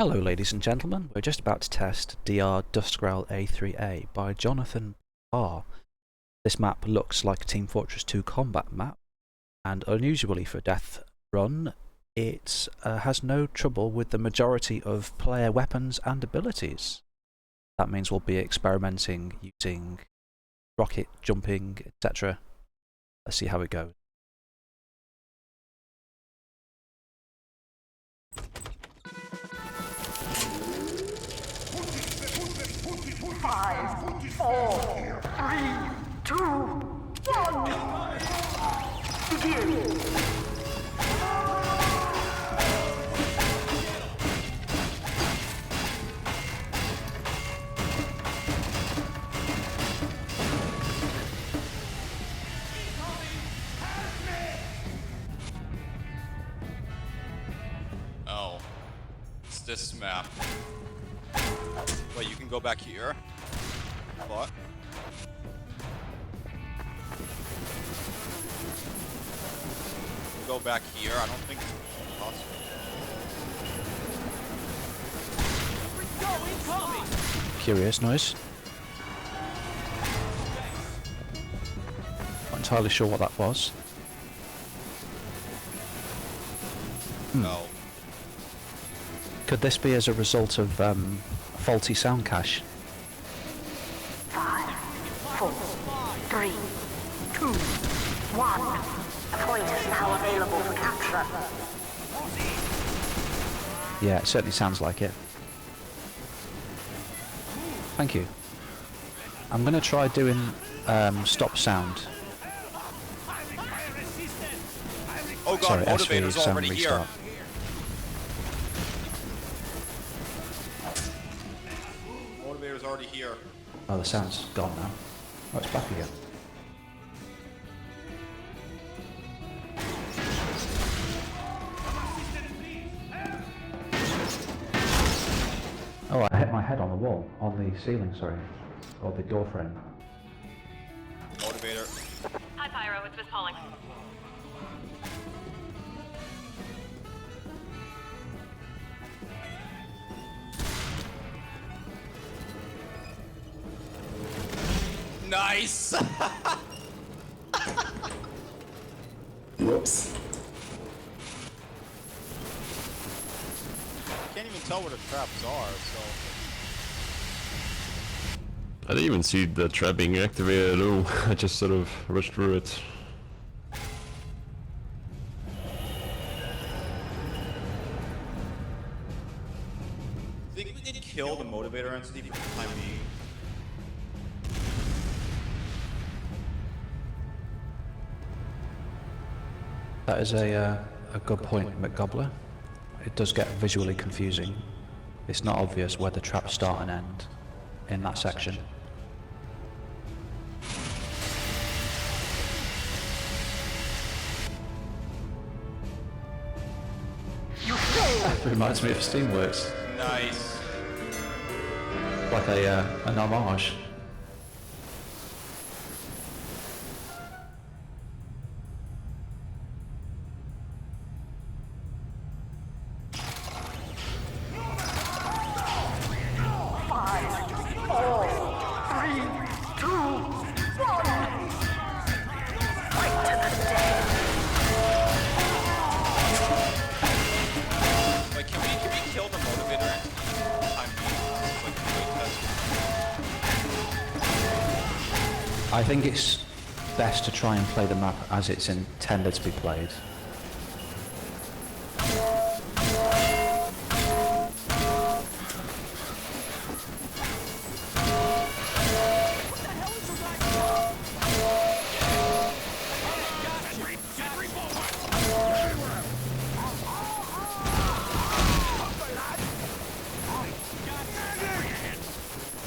Hello ladies and gentlemen, we're just about to test DR Dustgrowl A3A by JonathanPR. This map looks like a Team Fortress 2 combat map, and unusually for Deathrun, it has no trouble with the majority of player weapons and abilities. That means we'll be experimenting using rocket, jumping, etc. Let's see how it goes. Five, 4, 3, 2, 1. Begin. Oh, it's this map. Wait, you can go back here? What? Go back here? I don't think it's possible. Curious noise. Not entirely sure what that was. No. Could this be as a result of faulty sound cache? 5, 4, 3, 2, 1. A point is now available for capture. Yeah, it certainly sounds like it. Thank you. I'm going to try doing stop sound. Oh god, Sorry, motivator's SV sound already restart. here. Motivator's already here. Oh, the sound's gone now. Oh, it's back again. Oh, I hit my head on the wall, on the ceiling, sorry. Or the door frame. Motivator. Hi, Pyro. It's Miss Pauling. Nice! Whoops. Can't even tell where the traps are, so... I didn't even see the trap being activated at all. I just sort of rushed through it. I think we did kill the motivator entity for the time being. That is a good point, McGobbler. It does get visually confusing. It's not obvious where the traps start and end in that section. It reminds me of Steamworks, Nice. like an homage. Wait, can we kill the motivator entity for the time being? Like, I think it's best to try and play the map as it's intended to be played.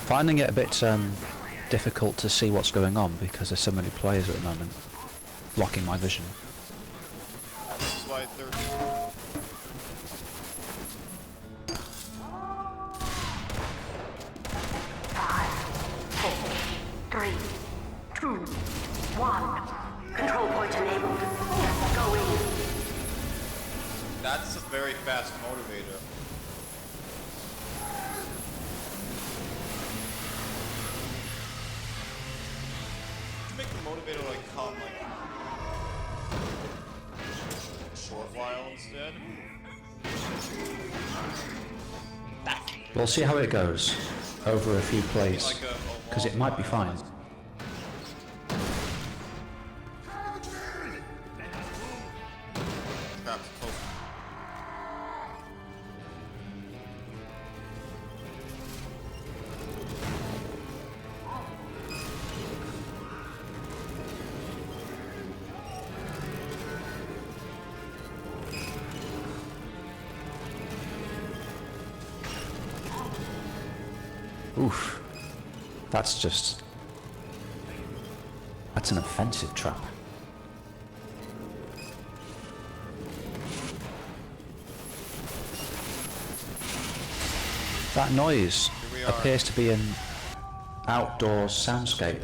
Finding it a bit difficult to see what's going on because there's so many players at the moment, blocking my vision. this is why they're... 3, 2, 1. Control point enabled. Go in. That's a very fast motivator. motivated to like come like short while instead. We'll see how it goes over a few plays, Like a because it might be fine. Traps close. Oof. That's just... That's an offensive trap. That noise we are. appears to be an outdoor soundscape.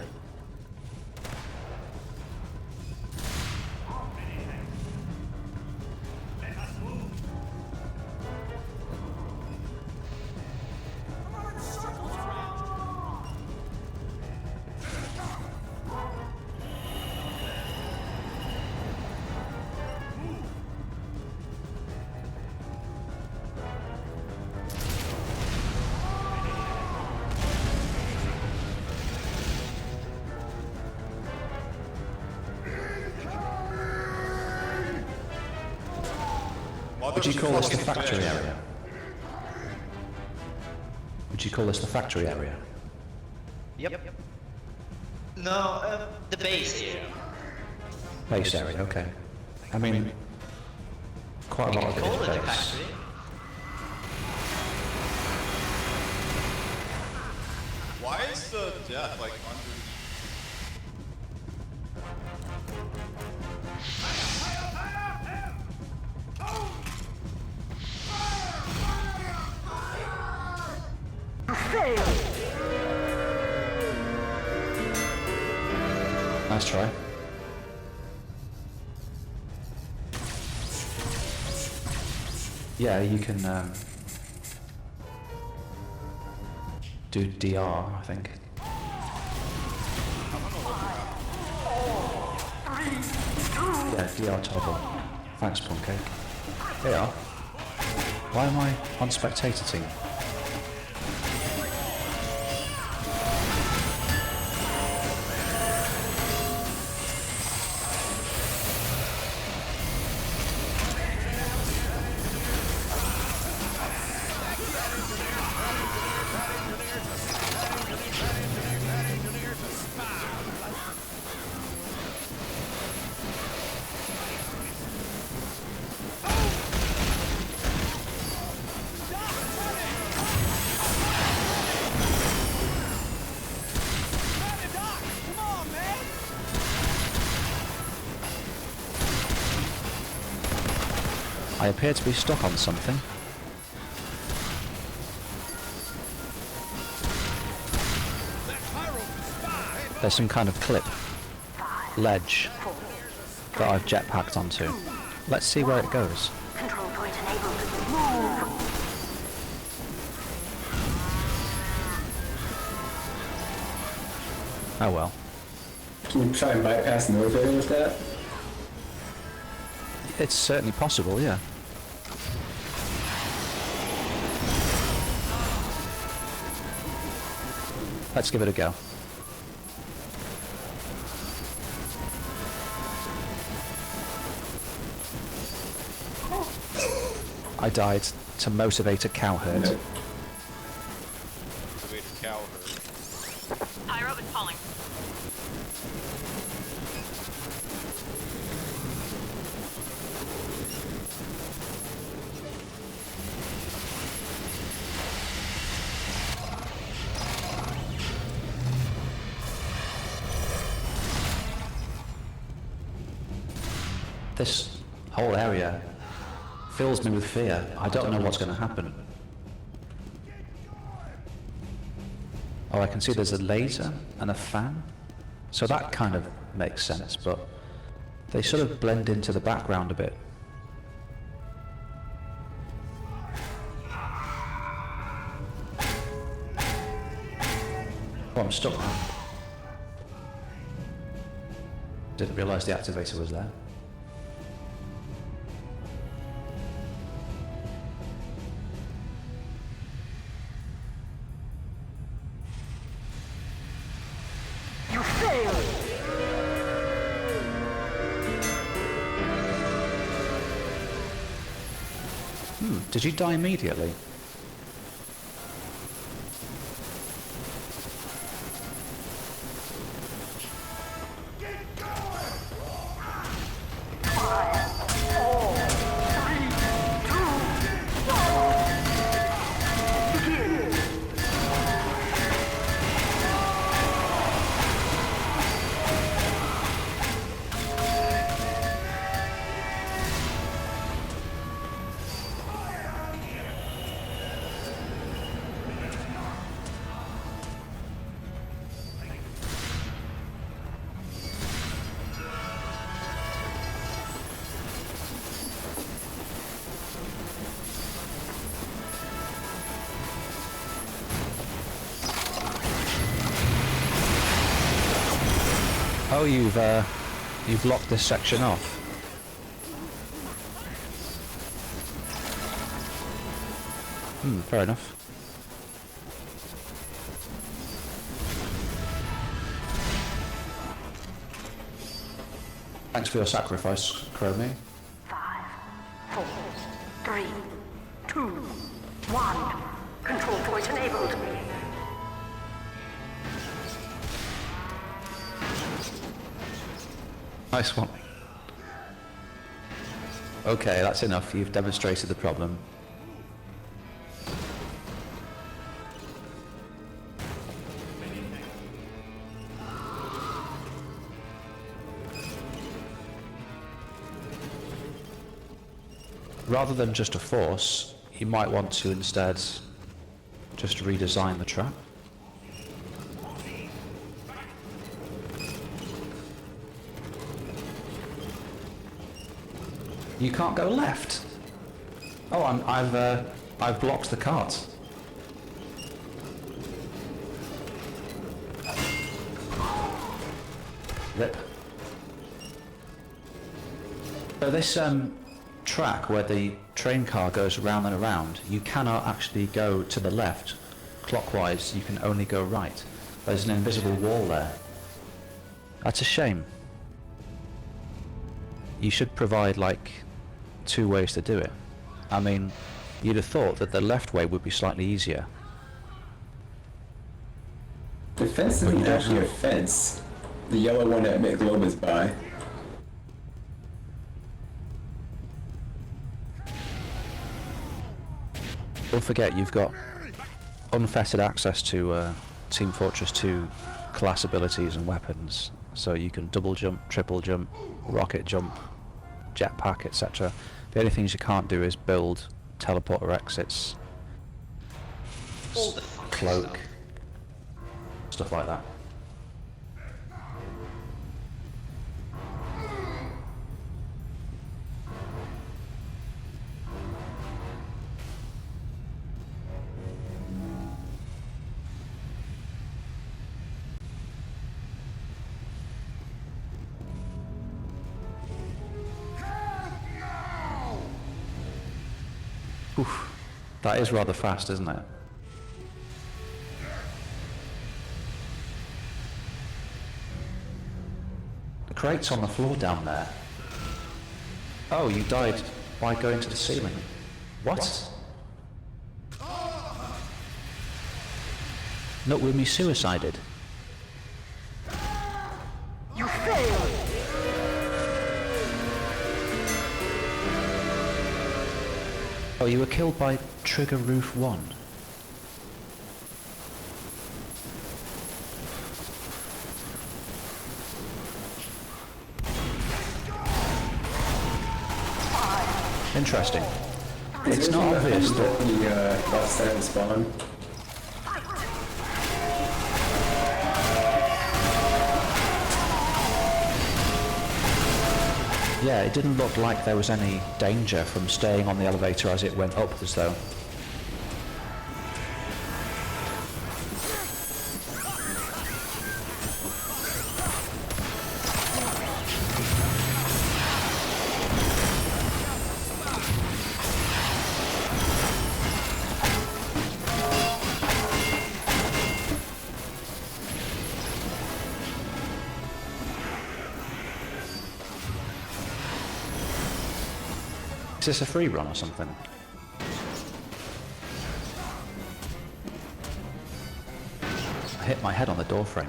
Would you call this the factory area? Would you call this the factory area? Yep. No, the base area. Base area, okay. I mean, quite a lot of it Call is it the base. factory. Why is the death like under? Nice try. Yeah, you can do DR, I think. Yeah, DR toggle. Thanks, Plumcake. There you are. Why am I on spectator team? I appear to be stuck on something. There's some kind of clip, ledge, that I've jetpacked onto. Let's see where it goes. Control point enabled. Move! Oh well. Can you try and bypass the elevator with that? It's certainly possible, yeah. Let's give it a go. I died to motivate a cow herd. No. Wait, a cow herd. Pyro is calling. This whole area fills me with fear. I don't know what's going to happen. Oh, I can see there's a laser and a fan. So that kind of makes sense, but they sort of blend into the background a bit. Oh, I'm stuck now. Didn't realise the activator was there. You failed! Did you die immediately? Oh, you've locked this section off. Fair enough. Thanks for your sacrifice, Chromie. 5, 4, 3, 2, 1. Control point enabled. Nice one. Okay, that's enough. You've demonstrated the problem. Rather than just a force, you might want to instead just redesign the trap. You can't go left. Oh, I've blocked the cart. Rip. So this track where the train car goes round and around, you cannot actually go to the left clockwise. You can only go right. There's an invisible wall there. That's a shame. You should provide like 2 ways to do it. I mean, you'd have thought that the left way would be slightly easier. The fence isn't actually a fence. The yellow one that McGlobe is by. Don't forget, you've got unfettered access to Team Fortress 2 class abilities and weapons. So you can double jump, triple jump, rocket jump, jetpack, etc. The only things you can't do is build teleporter exits, All the fun cloak, stuff like that. Oof, that is rather fast, isn't it? The crate's on the floor down there. Oh, you died by going to the ceiling. What? Not with me suicided. You failed! Oh, you were killed by Trigger Roof 1. Interesting. It's not obvious that the left side of spawn. yeah, it didn't look like there was any danger from staying on the elevator as it went up, as though. Is this a free run or something? I hit my head on the door frame.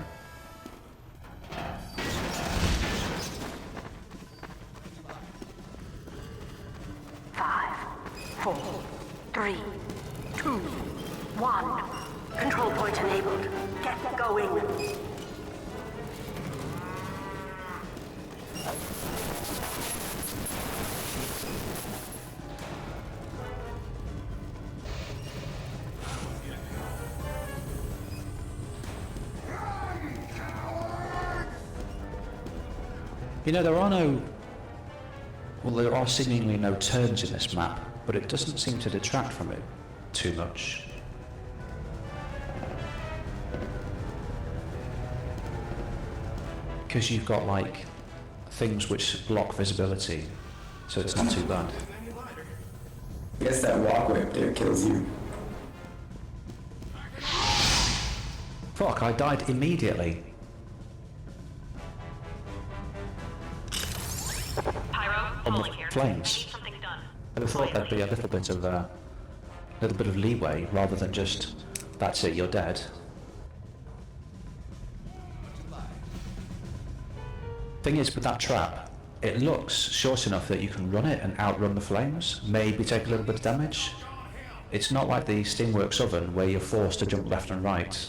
Five, four, three, two, one. Control point enabled. Get going. You know, there are no... Well, there are seemingly no turns in this map, but it doesn't seem to detract from it too much. Because you've got, like, things which block visibility, so it's not too bad. I guess that walkway up there kills you. Fuck, I died immediately. Pyro, On calling the here. flames. We need something done. I thought there'd be a little bit of leeway rather than just, that's it, you're dead. Thing is, with that trap, it looks short enough that you can run it and outrun the flames, maybe take a little bit of damage. It's not like the Steamworks oven where you're forced to jump left and right.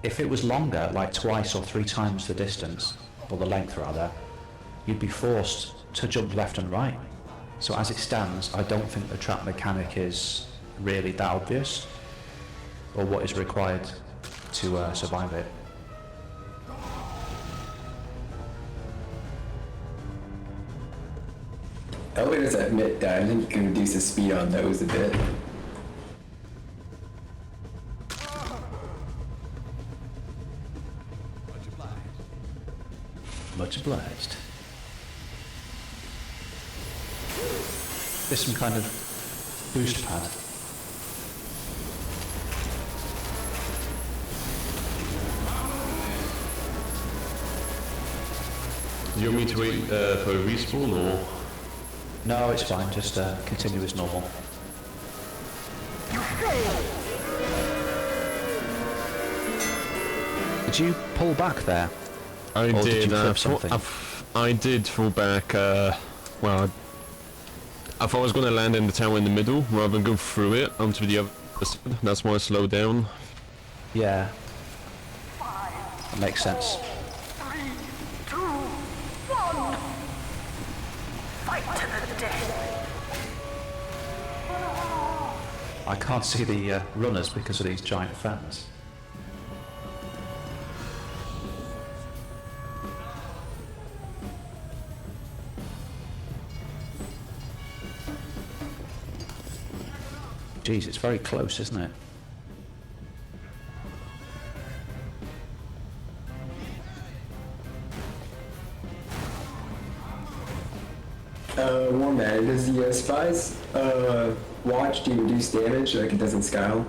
If it was longer, like twice or 3 times the distance, or the length rather, you'd be forced to jump left and right. So as it stands, I don't think the trap mechanic is really that obvious, or what is required to survive it. Elevators admit that I think you can reduce the speed on those a bit. Much obliged. There's some kind of boost pad. Do you want me to wait for a respawn or? No, it's fine, just continue as normal. You failed. Did you pull back there? I Or did did. you clip something? I did fall back. Well, I thought I was going to land in the tower in the middle rather than go through it onto the other side. That's why I slowed down. Yeah. That makes sense. 3, 2, 1. Fight to the death. I can't see the runners because of these giant fans. Jeez, it's very close, isn't it? One man, does the spies watch do reduce damage like it does in Skyrim?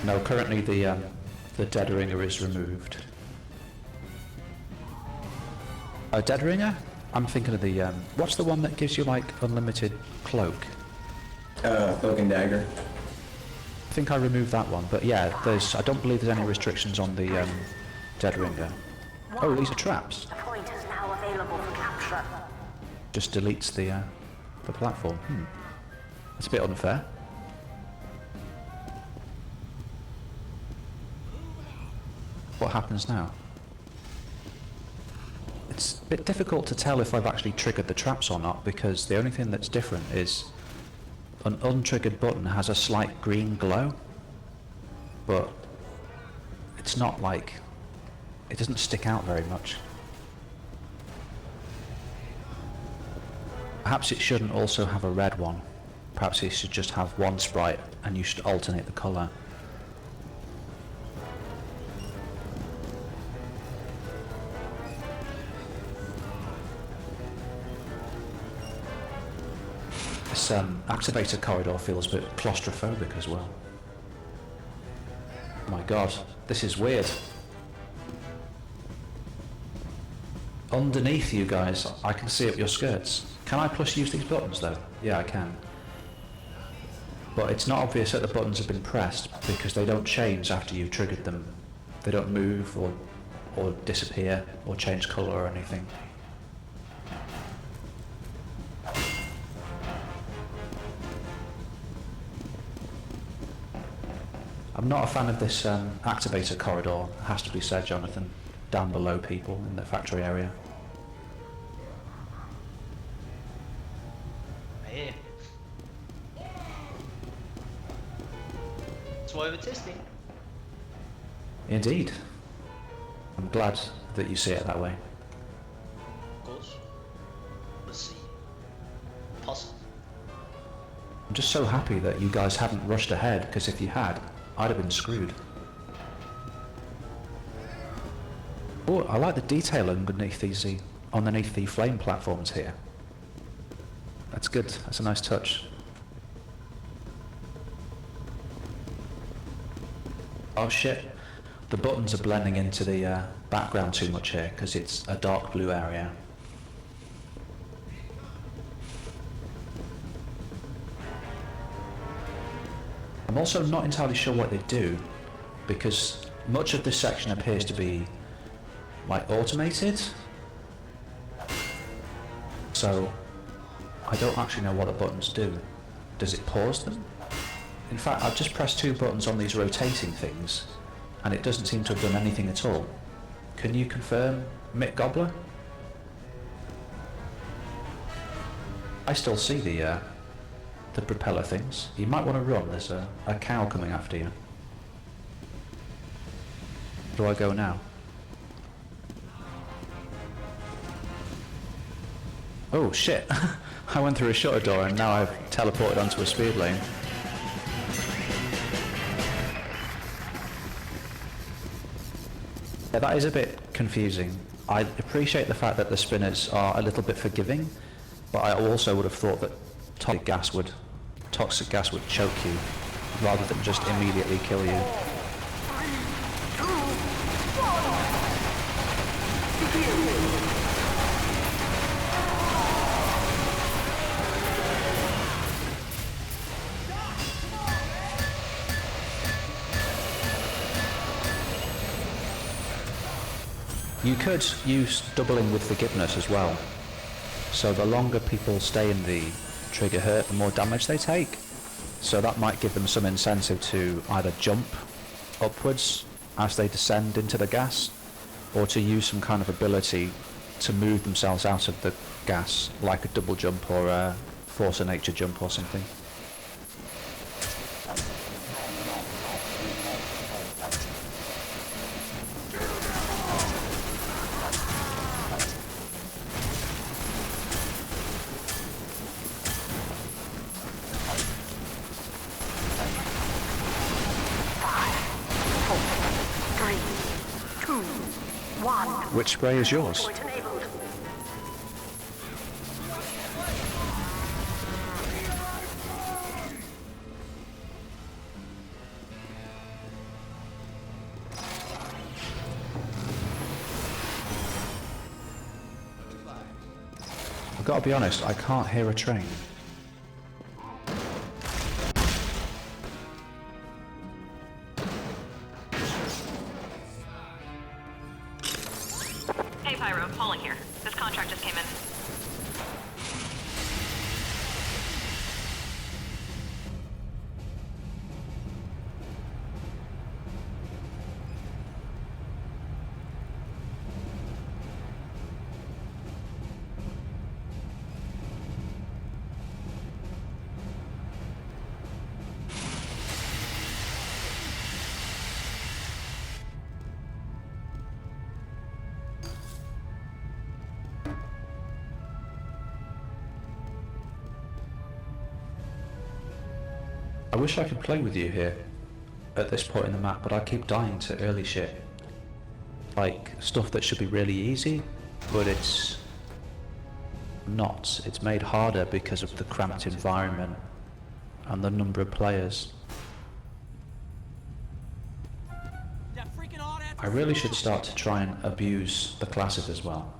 No, currently the dead ringer is removed. A dead ringer? I'm thinking of the what's the one that gives you like unlimited cloak? Cloak and dagger. I think I removed that one, but yeah, I don't believe there's any restrictions on the dead ringer. Oh, these are traps. The point is now available for capture. Just deletes the platform. That's a bit unfair. What happens now? It's a bit difficult to tell if I've actually triggered the traps or not, because the only thing that's different is an untriggered button has a slight green glow, but it's not like, it doesn't stick out very much. Perhaps it shouldn't also have a red one. Perhaps it should just have one sprite and you should alternate the colour. This activator corridor feels a bit claustrophobic as well. My god, this is weird. underneath you guys, I can see up your skirts. Can I plus use these buttons though? Yeah, I can. But it's not obvious that the buttons have been pressed because they don't change after you've triggered them. They don't move or disappear or change colour or anything. I'm not a fan of this activator corridor, it has to be said, Jonathan, down below people in the factory area. Yeah. That's why we're testing. Indeed. I'm glad that you see it that way. Of course. Let's see. Possible. I'm just so happy that you guys haven't rushed ahead, because if you had, I'd have been screwed. Oh, I like the detail underneath the flame platforms here. That's good, that's a nice touch. Oh shit, the buttons are blending into the background too much here, because it's a dark blue area. I'm also not entirely sure what they do, because much of this section appears to be like automated, so I don't actually know what the buttons do. Does it pause them? In fact, I've just pressed 2 buttons on these rotating things and it doesn't seem to have done anything at all. Can you confirm, Mick Gobbler? I still see the propeller things. You might want to run, there's a cow coming after you. Where do I go now? Oh shit, I went through a shutter door and now I've teleported onto a speed lane. Yeah, that is a bit confusing. I appreciate the fact that the spinners are a little bit forgiving, but I also would have thought that toxic gas would choke you, rather than just immediately kill you. 3, 2, 1. Begin. You could use doubling with forgiveness as well. So the longer people stay in the trigger hurt, the more damage they take. So that might give them some incentive to either jump upwards as they descend into the gas, or to use some kind of ability to move themselves out of the gas, like a double jump or a force of nature jump or something. Which spray is yours? Point enabled. I've got to be honest, I can't hear a train. Hey, Pyro, Pauling here. This contract just came in. I wish I could play with you here at this point in the map, but I keep dying to early shit. Like, stuff that should be really easy, but it's not. It's made harder because of the cramped environment and the number of players. I really should start to try and abuse the classes as well.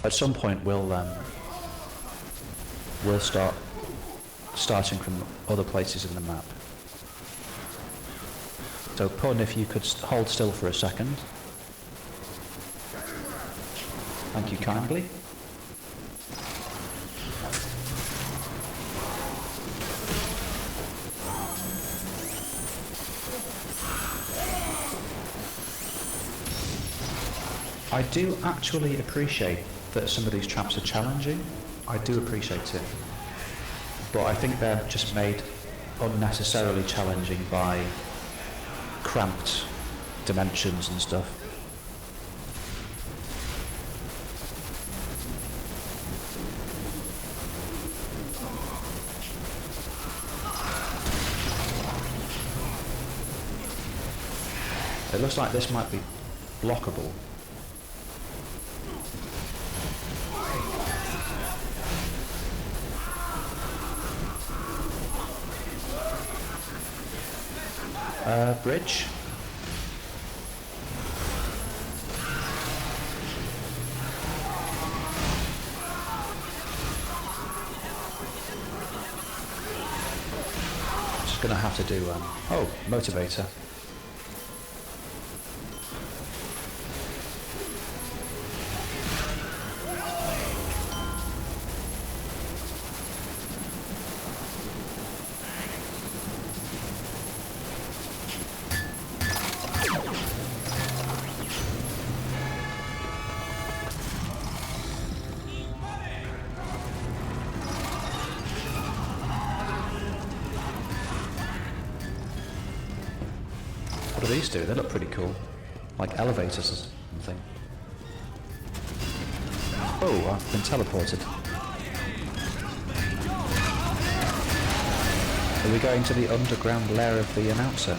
At some point we'll starting from other places in the map. So Pun, if you could hold still for a second. Thank you kindly. I do actually appreciate that some of these traps are challenging. I do appreciate it. But I think they're just made unnecessarily challenging by cramped dimensions and stuff. It looks like this might be blockable. Bridge. Just gonna have to do oh, motivator. What do these do? They look pretty cool. Like elevators or something. Oh, I've been teleported. Are we going to the underground lair of the announcer?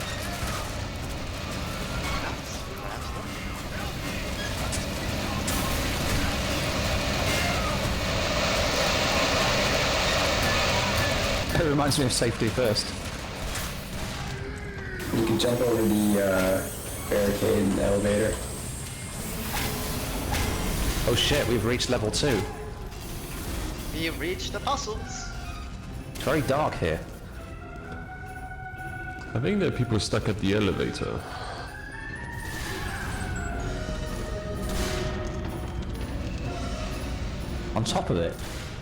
It reminds me of Safety First. You can jump over the barricade in the elevator. Oh shit, we've reached level 2. We reached the puzzles. It's very dark here. I think there are people stuck at the elevator. On top of it?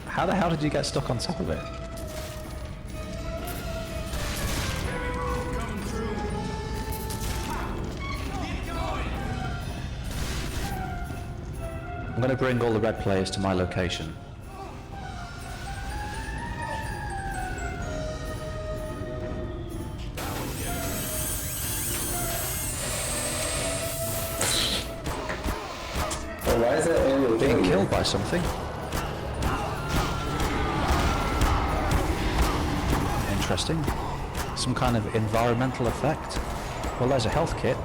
How the hell did you get stuck on top of it? I'm going to bring all the red players to my location. Oh, why is that area Being killed by something. Interesting. Some kind of environmental effect. Well, there's a health kit.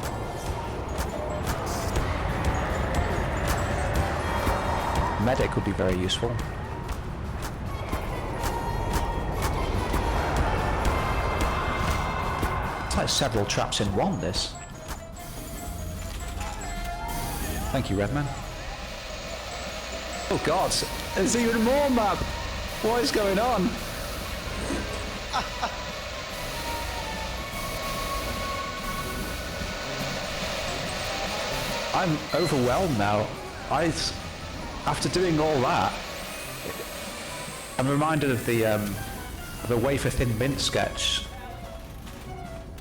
Medic would be very useful. It's like several traps in one, this. Thank you, Redman. Oh god, there's even more map! What is going on? I'm overwhelmed now. After doing all that, I'm reminded of the Wafer Thin Mint sketch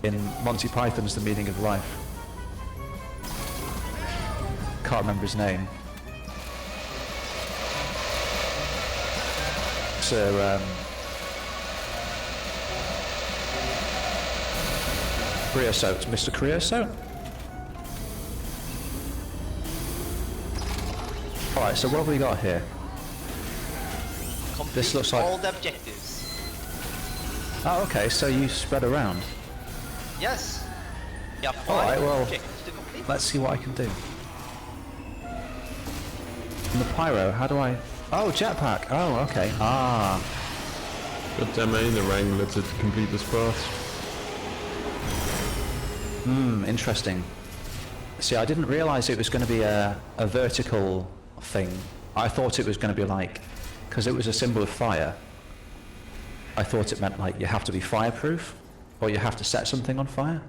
in Monty Python's The Meaning of Life. Can't remember his name. So, Creosote, Mr. Creosote? Alright, so what have we got here? Complete This looks like... all the objectives. Oh, okay, so you spread around. Yes. Yeah, Alright, well, objectives to complete. let's see what I can do. And the pyro, how do I... Oh, jetpack! Oh, okay. Ah. Got damn the Wrangler to complete this path. Interesting. See, I didn't realise it was going to be a vertical thing I thought it was going to be like, because it was a symbol of fire, I thought it meant like you have to be fireproof, or you have to set something on fire.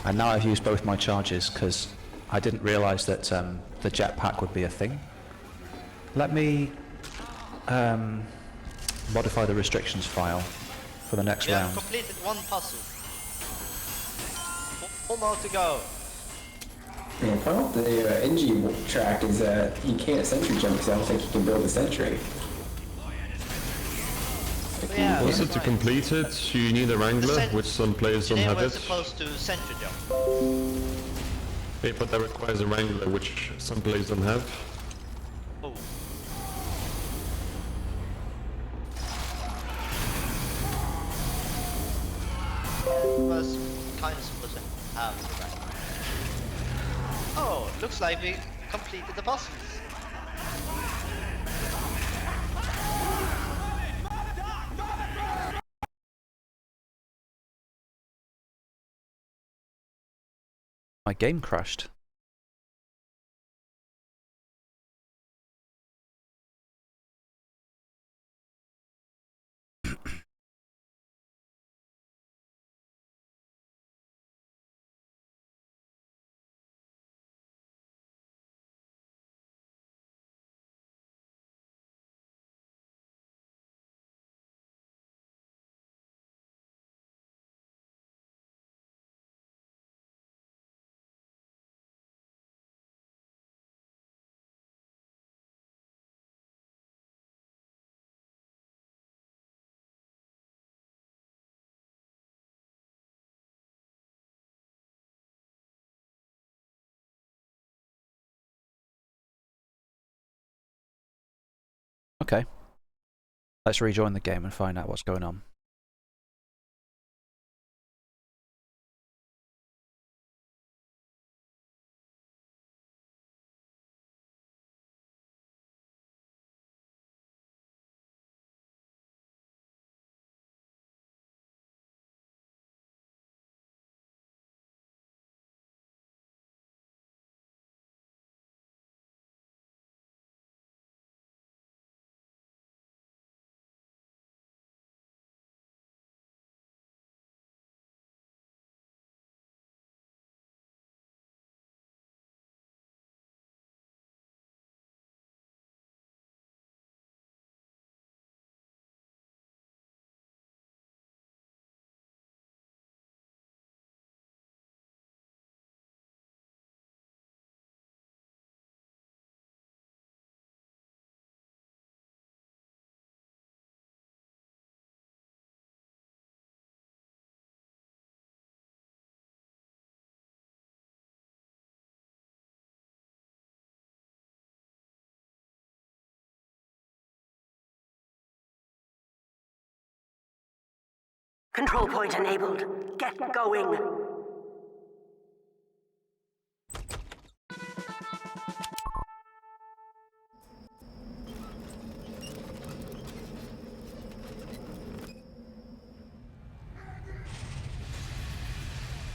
And now I've used both my charges because I didn't realise that the jetpack would be a thing. Let me modify the restrictions file for the next You have round. completed one puzzle. One more to go. Yeah, the problem with the NG track is that you can't sentry jump because I don't think you can build a sentry. Yeah, Also, that's to right. complete it, you need a Wrangler, which some players don't Today have we're it. supposed to sentry jump. Yeah, but that requires a Wrangler, which some players don't have. Oh. Was kind of supposed to have the Wrangler. Oh, looks like we completed the puzzles. My game crashed. Okay. Let's rejoin the game and find out what's going on. Control point enabled. Get going.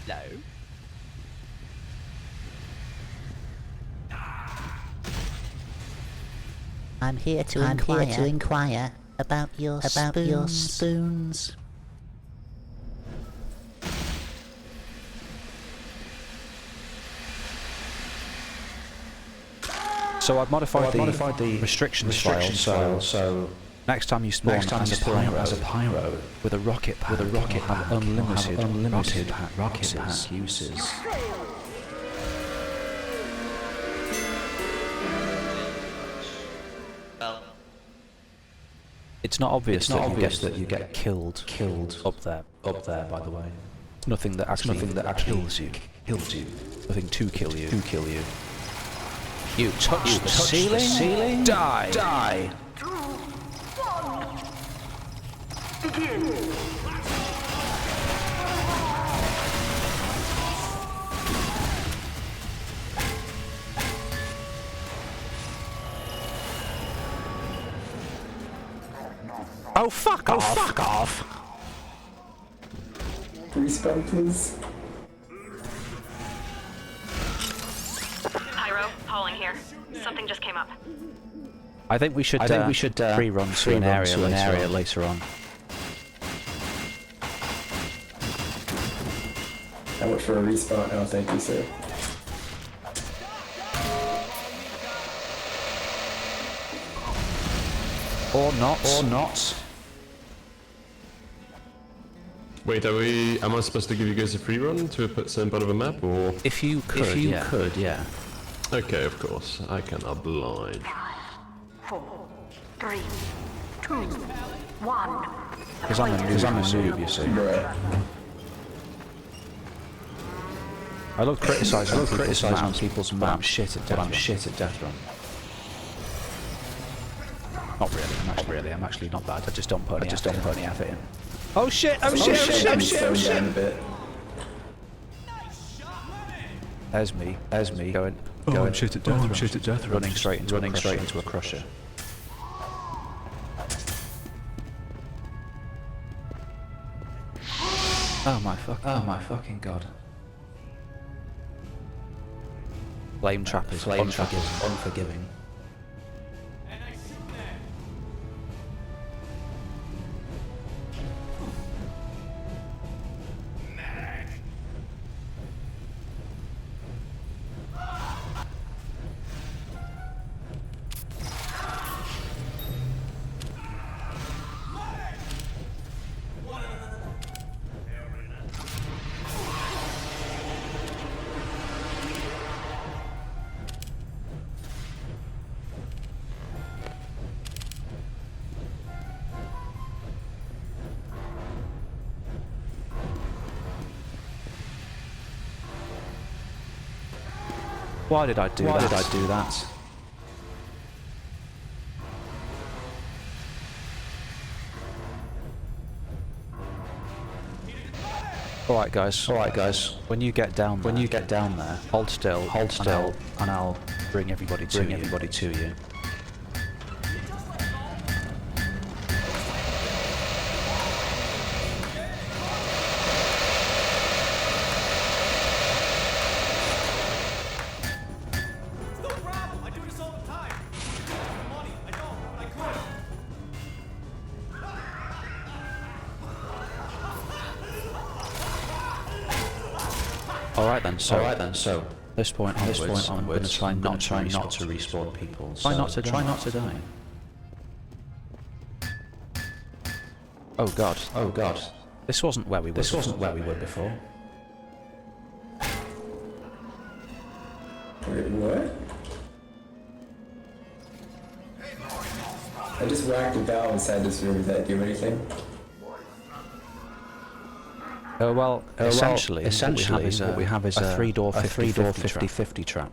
Hello. I'm here to inquire about your spoons. So I've modified the restrictions file, so next time you spawn as a pyro with a rocket pack, have unlimited rocket pack uses. Well, It's not obvious that you get killed up there. By the way, it's nothing that actually kills you. Nothing to kill you. You touch the ceiling. Die. 2, 1. Begin. Oh fuck off! respawn, please? Pyro, Pauling here. Something just came up. I think we should free run to an area later on. How much for a respawn? Oh, thank you, sir. Or not. Wait, am I supposed to give you guys a free run to a certain part of a map, or? If you could, yeah. Okay, of course. I can oblige. 4, 3, 2, 1. Because I'm a noob, you see. Bruh. I love criticising people's maps. I'm shit at Deathrun. Not really. I'm actually not bad. I just don't put any effort in. Oh shit! Oh shit! Down a bit. There's me going. I'm shit at Deathrun. Running straight into a crusher. Oh my fucking god. Flame trap is unforgiving. Why did I do that? Alright guys. When you get down there, hold still, and I'll bring everybody to you. Alright then, so this point onwards, I'm going to try not to respawn people. Try not to die. Oh god. This wasn't where we were before. Wait, what? I just whacked a valve inside this room. Did that do anything? Essentially, what we have is a 3-door 50-50 trap.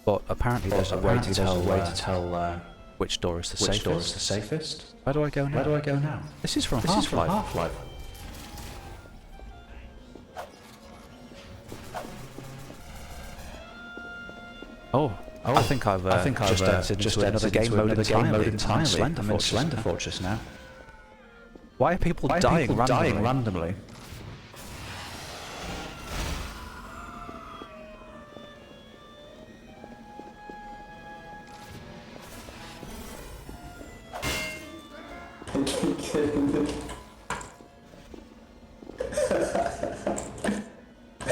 But apparently there's a way to tell which door is the safest. Where do I go now? This is from Half-Life. Oh, I think I've just entered another game mode entirely. I'm in Slender Fortress now. Why are people dying randomly?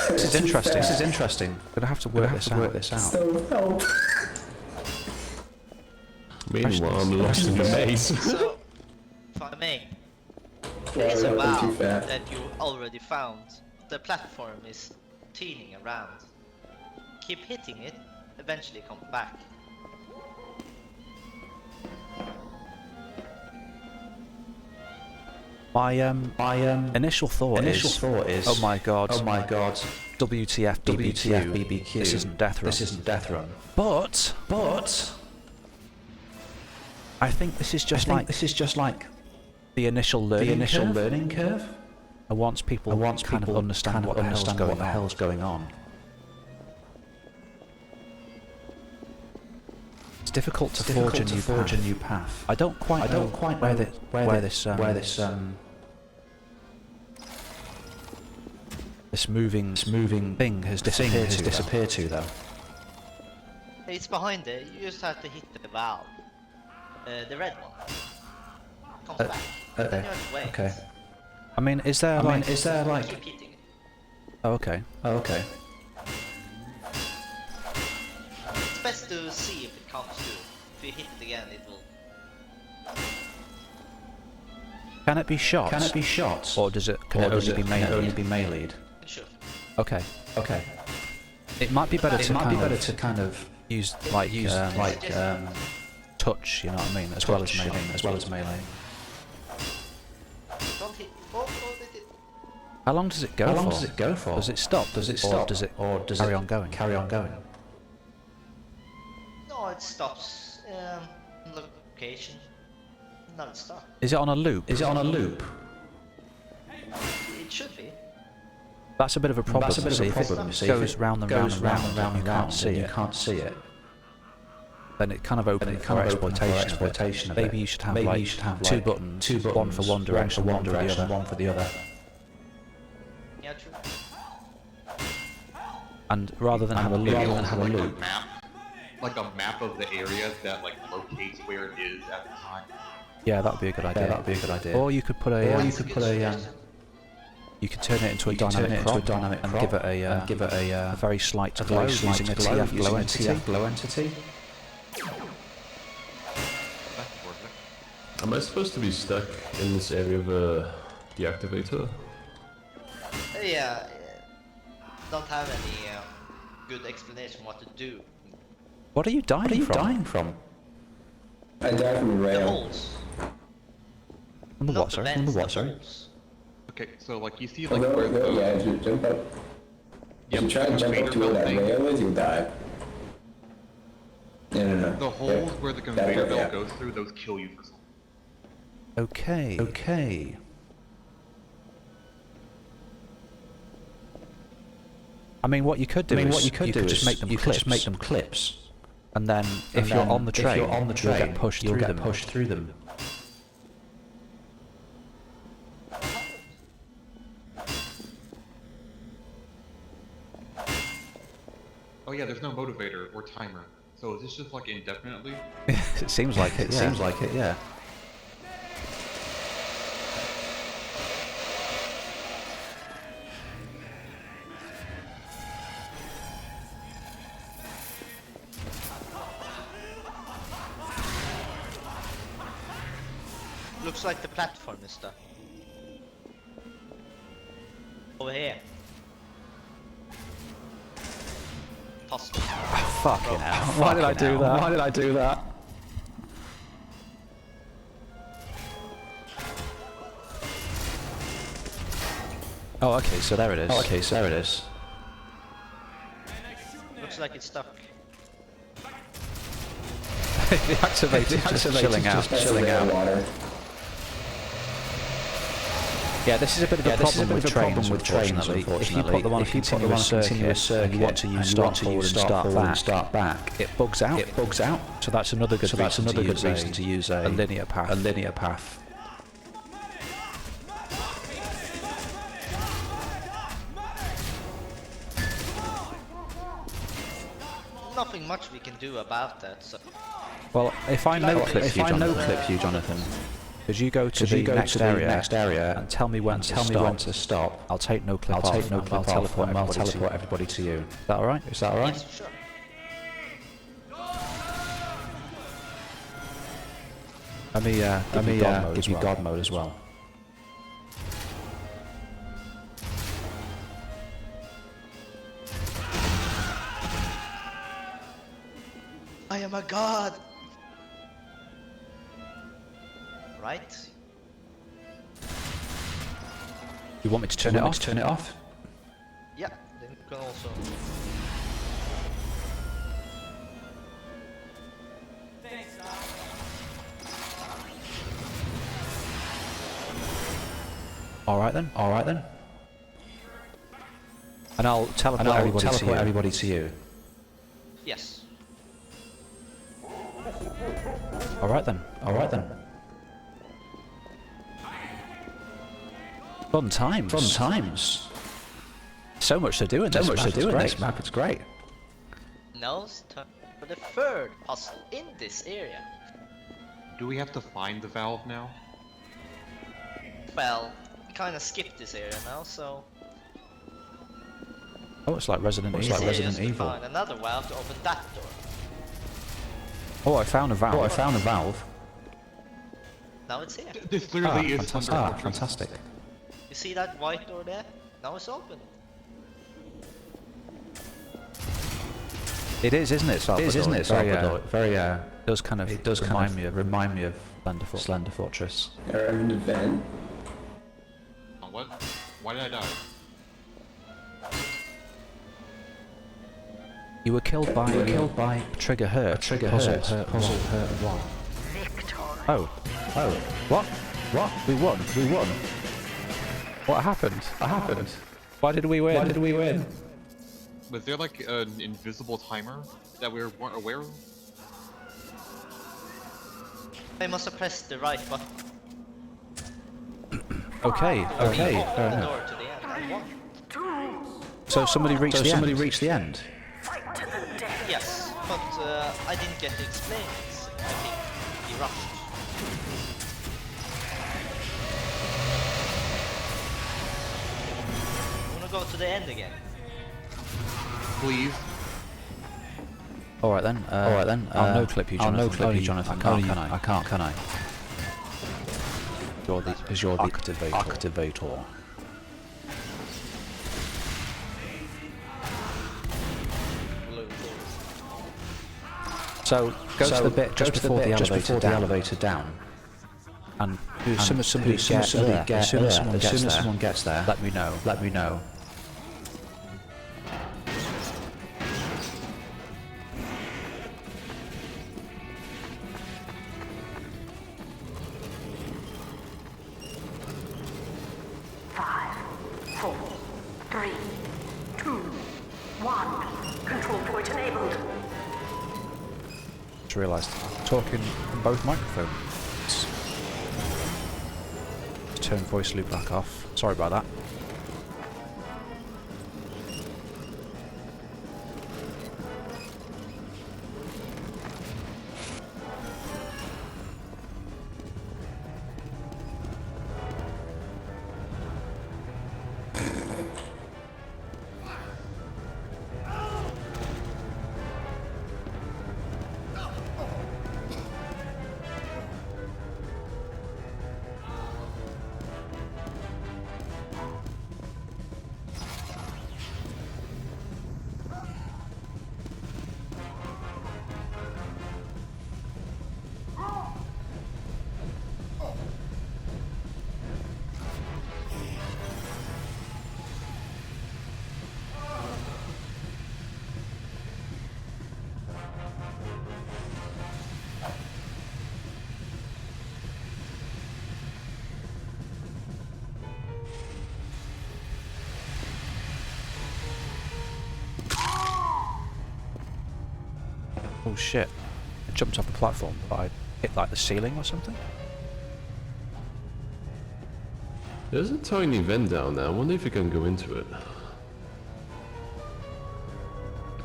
This is interesting. Gonna have to work this out. So help. Meanwhile, I'm lost in the maze. So, if I may, there is a valve that you already found. The platform is teeling around. Keep hitting it, eventually come back. My initial thought is oh my god WTF BBQ. This isn't Deathrun. But I think this is just like the initial learning curve. And once people understand what the hell's going on. It's difficult to forge a new path. I don't quite know where this this moving thing has disappeared to though? It's behind it. You just have to hit the valve. The red one. Comes back. Then you have to wait. Okay. I mean, is there like? Keep hitting it. Oh, okay. It's best to see if it comes through. If you hit it again, it will. Can it be shot? Or does it? Can it only be meleeed? Sure. Okay. It might be better to kind of use touch. You know what I mean? As well as melee. Don't hit. Oh, they did. How long does it go for? Does it stop? Or does it carry on going? No, it stops. Location. No, it stops. Is it on a loop? It should be. That's a bit of a problem. If it goes round and round and you can't see it, then it kind of opens for exploitation. Maybe you should have two buttons, one for one direction, one for the other. Yeah, true. And rather than have a loop, like a map of the area that like locates where it is at the time. yeah, that'd be a good idea. Or you could put a, you could turn it into a dynamic crop and give it a very slight glow using a TF glow entity. Am I supposed to be stuck in this area of the activator? Yeah. Don't have any good explanation what to do. What are you dying from? I died from a The rail. holes. From the what, sorry? From the holes. Okay, so like you see like Go, where go, the yeah, jump up. If you try to jump up to where that rail is, you'll die. No. the holes where the conveyor belt goes through, those kill you for some. Okay. I mean, what you could do is you could just make them clips, and then if you're on the train, you'll get pushed through them. Oh yeah, there's no motivator or timer. So is this just like indefinitely? It seems like it. Yeah. Looks like the platform is stuck. Over here. Possible. Fucking hell. Why did I do that? Oh, okay, so there it is. Looks like it's stuck. The activator's just chilling out. Water. Yeah, this is a bit of a problem with trains, unfortunately. If you put them on a continuous circuit and you want to use start forward and start back, it bugs out. So that's another good reason to use a linear path. Nothing much we can do about that, so... Well, if I no clip you, Jonathan, could you go to the next area and tell me when to stop? I'll take no clip off. I'll teleport everybody to you. Is that alright? Yes, sure. Let me give you God mode as well. I am a god! Right? You want me to turn it off? Yeah, then you can also... Alright then. And I'll teleport everybody to you. Yes. Alright then. Fun times. so much to do in this map. It's great. Now it's time for the third puzzle in this area. Do we have to find the valve now? Well, we kinda skipped this area now, so... Oh, it's like Resident Evil. This area is to find another valve to open that door. Oh, I found a valve. Now it's here. This literally is fantastic. Fantastic. You see that white door there? Now it's open. It is, isn't it, Salvador? Very, It does remind me of Slender Fortress. An event. What? Why did I die? You were killed by Trigger Hurt. Puzzle hurt what? Oh. What? We won. What happened? Why did we win? Was there like an invisible timer that we weren't aware of? I must have pressed the right button. Okay. Fair enough. To the end. I won. So somebody reached the end. Yes, but I didn't get to explain it. I think he rushed. Wanna go to the end again? Please. All right then. I'll no clip you, Jonathan. I can't. Can I? You're the activator. So go to the bit just before the elevator down. And as soon as someone gets there, let me know. Just realised I'm talking on both microphones. Turn voice loop back off. Sorry about that. Oh shit. I jumped off the platform, but I hit like the ceiling or something? There's a tiny vent down there. I wonder if you can go into it.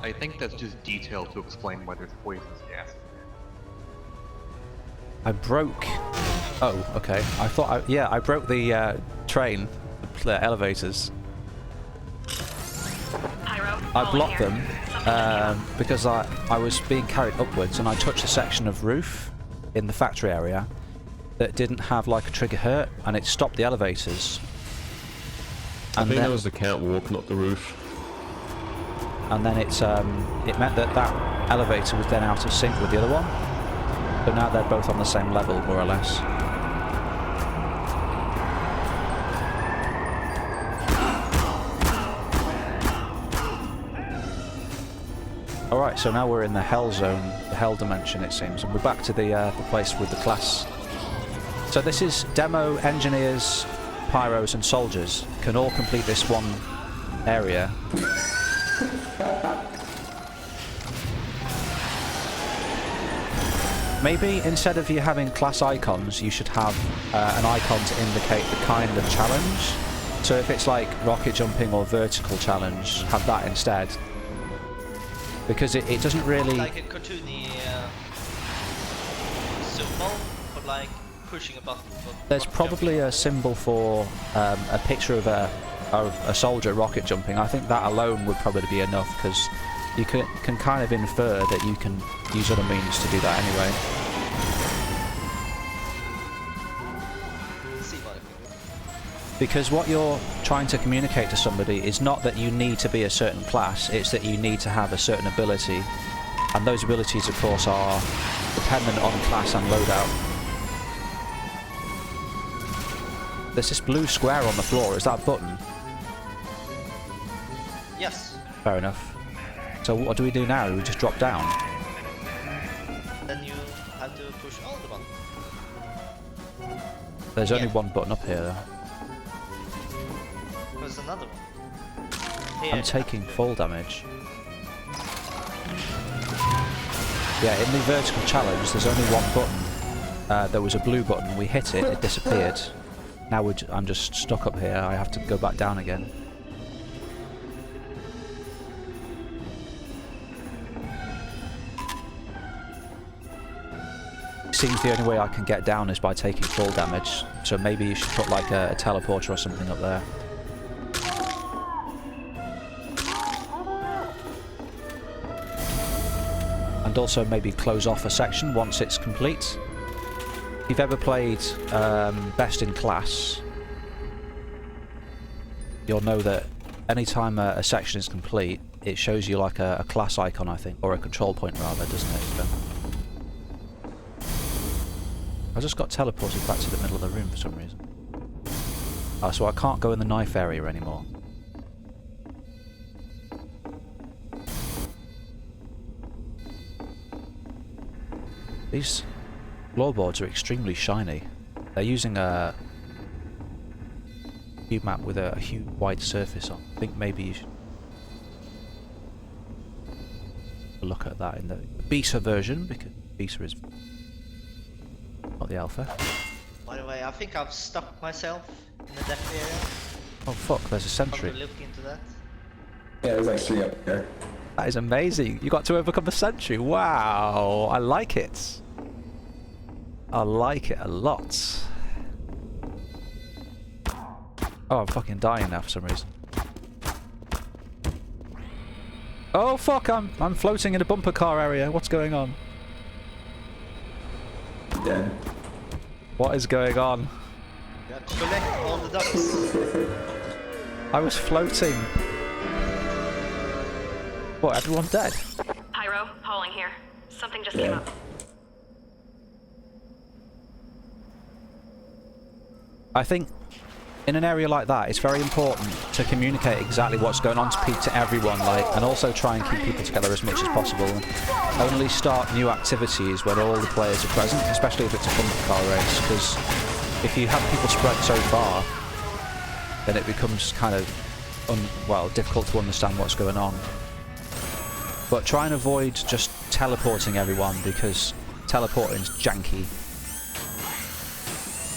I think that's just detail to explain why there's poisonous gas. I broke... Oh, okay. I thought I broke the train, the elevators. I blocked them because I was being carried upwards and I touched a section of roof in the factory area that didn't have like a trigger hurt and it stopped the elevators. I think that was the catwalk, not the roof. And then it meant that that elevator was then out of sync with the other one. So now they're both on the same level, more or less. Alright, so now we're in the hell zone, the hell dimension it seems, and we're back to the place with the class. So this is demo engineers, pyros and soldiers can all complete this one area. Maybe instead of you having class icons, you should have an icon to indicate the kind of challenge. So if it's like rocket jumping or vertical challenge, have that instead. Because it doesn't really... Like a cartoony symbol for like pushing a button. There's probably a symbol for a picture of a soldier rocket jumping. I think that alone would probably be enough, because you can kind of infer that you can use other means to do that anyway. Because what you're trying to communicate to somebody is not that you need to be a certain class, it's that you need to have a certain ability. And those abilities, of course, are dependent on class and loadout. There's this blue square on the floor. Is that a button? Yes. Fair enough. So what do we do now? We just drop down? Then you have to push all the buttons. There's only one button up here, though. There's another one. Here. I'm taking fall damage. Yeah, in the vertical challenge, there's only one button. There was a blue button. We hit it, it disappeared. Now I'm just stuck up here. I have to go back down again. Seems the only way I can get down is by taking fall damage. So maybe you should put like a teleporter or something up there. And also maybe close off a section once it's complete. If you've ever played Best in Class, you'll know that anytime a section is complete, it shows you like a class icon, I think, or a control point rather, doesn't it? So I just got teleported back to the middle of the room for some reason. Oh, so I can't go in the knife area anymore. These floorboards are extremely shiny. They're using a cube map with a huge white surface on. I think maybe you should look at that in the beta version, because beta is not the alpha. By the way, I think I've stuck myself in the depth area. Oh fuck, there's a sentry. Look into that. Yeah, there's like 3 up there. That is amazing. You got to overcome a sentry. Wow, I like it. I like it a lot. Oh, I'm fucking dying now for some reason. Oh fuck, I'm floating in a bumper car area. What's going on? Dead. What is going on? You have to collect all the ducks. I was floating. What, everyone's dead? Pyro, hauling here. Something just came up. I think in an area like that, it's very important to communicate exactly what's going on to everyone, like, and also try and keep people together as much as possible. And only start new activities when all the players are present, especially if it's a bumper car race, because if you have people spread so far, then it becomes kind of, difficult to understand what's going on. But try and avoid just teleporting everyone, because teleporting's janky.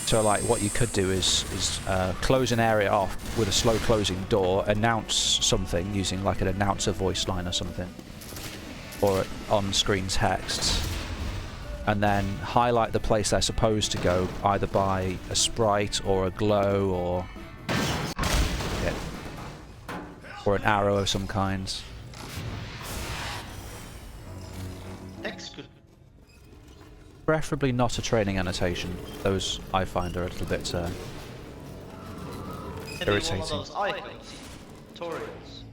So like what you could do is close an area off with a slow closing door, announce something using like an announcer voice line or something, or on-screen text, and then highlight the place they're supposed to go, either by a sprite or a glow or an arrow of some kind. Text could. Preferably not a training annotation. Those I find are a little bit irritating. One of those icons. Tutorials.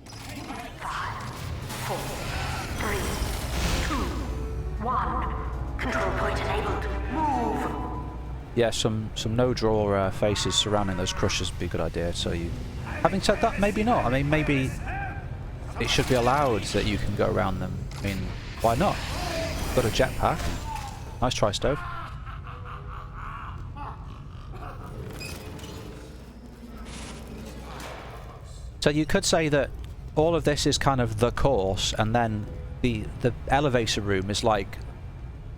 5, 4, 3, 2, 1. Control point enabled. Move. Yeah, some no-draw faces surrounding those crushers would be a good idea. So you, having said that, maybe not. I mean, maybe it should be allowed that you can go around them. I mean, why not? Got a jetpack. Nice try, Stove. So you could say that all of this is kind of the course, and then the elevator room is like,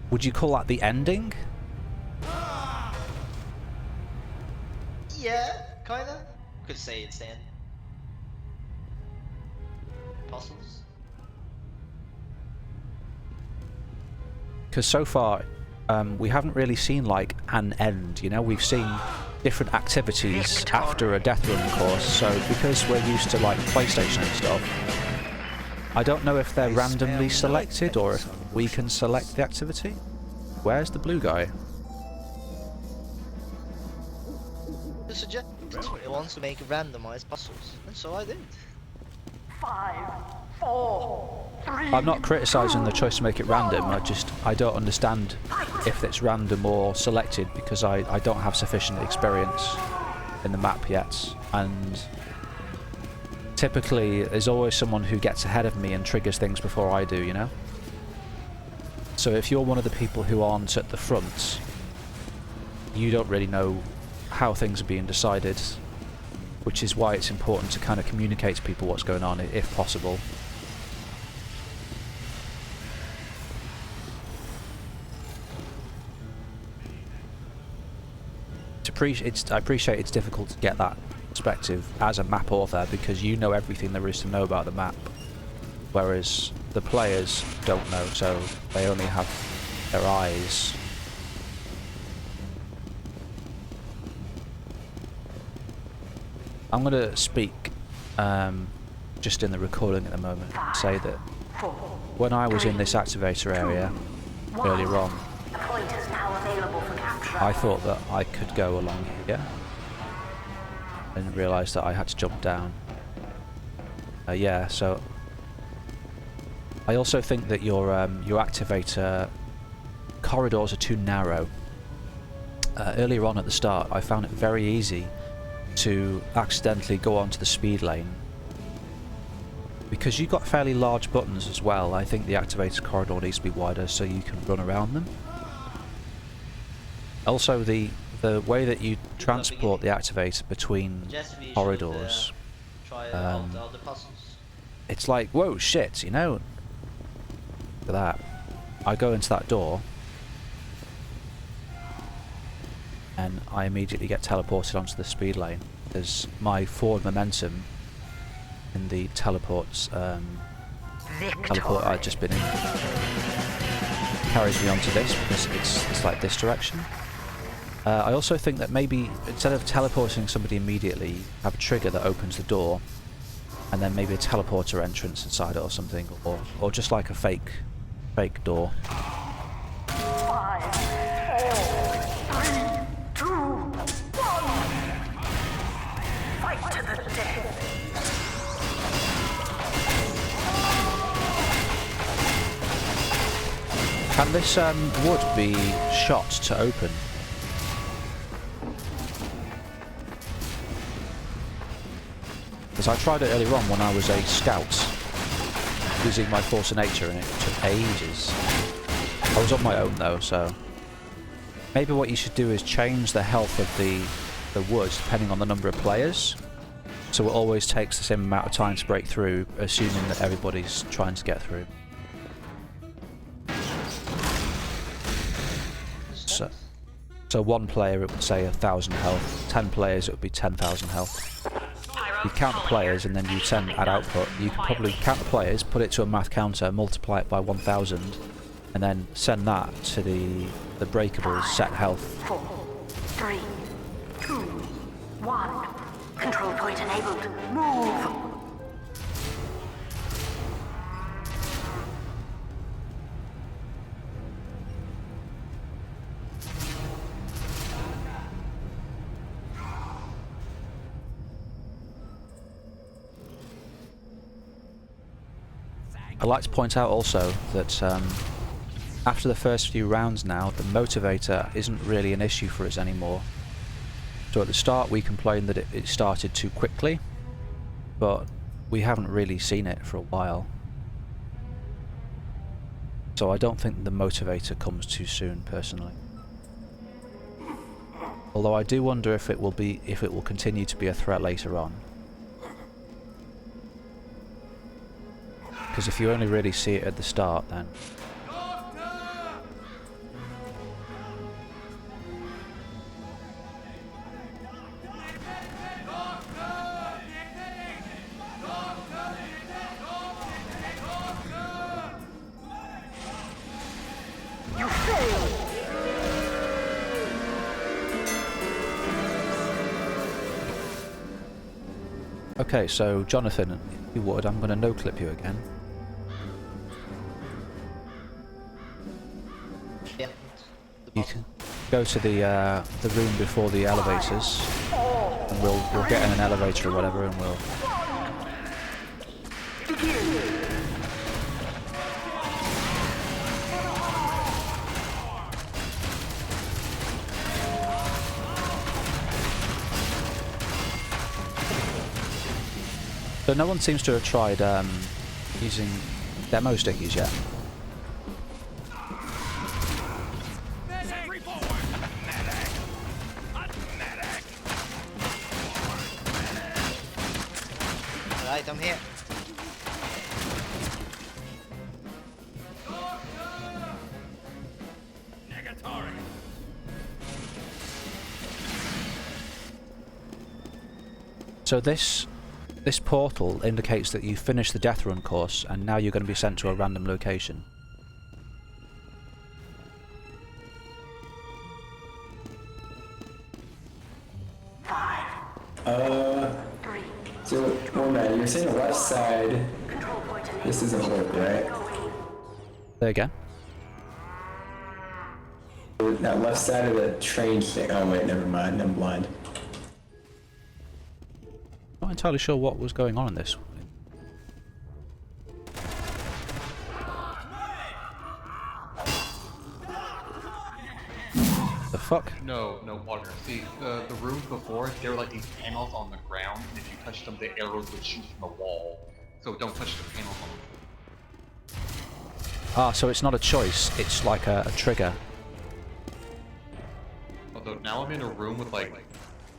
would you call that the ending? Yeah, kinda. Could say it's the end. Puzzles. Because so far, we haven't really seen like an end, you know? We've seen different activities after a Deathrun course, so because we're used to like PlayStation and stuff, I don't know if they're randomly selected or if we can select the activity. Where's the blue guy? The suggestion wants to make randomized puzzles, and so I did. 5, 4, 3. I'm not criticising the choice to make it random, I don't understand if it's random or selected because I don't have sufficient experience in the map yet, and typically there's always someone who gets ahead of me and triggers things before I do, you know? So if you're one of the people who aren't at the front, you don't really know how things are being decided, which is why it's important to kind of communicate to people what's going on if possible. I appreciate it's difficult to get that perspective as a map author because you know everything there is to know about the map, whereas the players don't know, so they only have their eyes. I'm going to speak just in the recording at the moment and say that when I was in this activator area earlier on, The point is now available for capture. I thought that I could go along here and realised that I had to jump down. Yeah, so I also think that your activator corridors are too narrow. Earlier on at the start I found it very easy to accidentally go onto the speed lane. Because you've got fairly large buttons as well, I think the activator corridor needs to be wider so you can run around them. Also the way that you transport the activator between corridors, Try out the other puzzles. it's like, whoa, shit, you know? Look at that. I go into that door and I immediately get teleported onto the speed lane because my forward momentum in the teleport I've just been in carries me onto this because it's like this direction. I also think that maybe instead of teleporting somebody immediately, have a trigger that opens the door and then maybe a teleporter entrance inside it or something, or just like a fake door. 5, 4, 3, 2, 1. Fight to the death. Can this wood be shot to open? Because I tried it earlier on when I was a scout, using my force of nature, and it took ages. I was on my own though, so maybe what you should do is change the health of the wood depending on the number of players, so it always takes the same amount of time to break through, assuming that everybody's trying to get through. So one player it would say 1,000 health, 10 players it would be 10,000 health. You count the players and then you send add output. You can probably count the players, put it to a math counter, multiply it by 1,000, and then send that to the breakable set health. 4, 3, 2, 1. Control point enabled. Move. I'd like to point out also that after the first few rounds now, the motivator isn't really an issue for us anymore. So at the start we complained that it started too quickly, but we haven't really seen it for a while. So I don't think the motivator comes too soon, personally. Although I do wonder if it will continue to be a threat later on. Because if you only really see it at the start, then... Okay, so Jonathan, if you would, I'm going to no-clip you again. Yeah. You can go to the room before the elevators, and we'll get in an elevator or whatever, and we'll. So no one seems to have tried using demo stickies yet. Alright, I'm here. So this portal indicates that you finished the Deathrun course, and now you're going to be sent to a random location. So, oh man, you're saying the left side, this isn't work, right? There again. That left side of the train thing, oh wait, never mind, I'm blind. Not entirely sure what was going on in this. The fuck? No, Walker. See, the rooms before, there were like these panels on the ground, and if you touched them, the arrows would shoot from the wall. So don't touch the panels on the Ah, so it's not a choice, it's like a trigger. Although now I'm in a room with like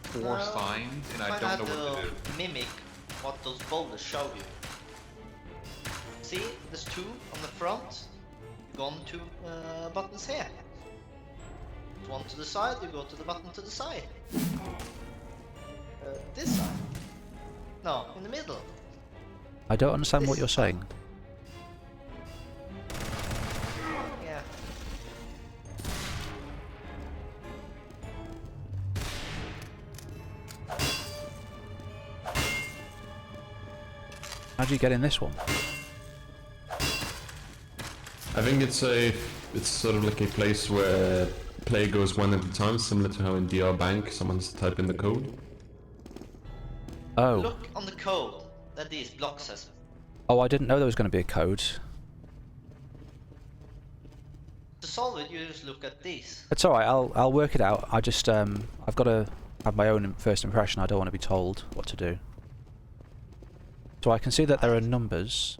4 signs, and I don't know what to do. Mimic what those boulders show you. See, there's 2 on the front. You go on 2 buttons here. One to the side, you go to the button to the side. This side. No, in the middle. I don't understand This what you're saying. Yeah. How do you get in this one? I think it's sort of like a place where player goes one at a time, similar to how in DR Bank someone's typing the code. Oh. Look on the code that these blocks says. Oh, I didn't know there was going to be a code. To solve it, you just look at these. It's alright, I'll work it out. I just, I've got to have my own first impression. I don't want to be told what to do. So I can see that there are numbers.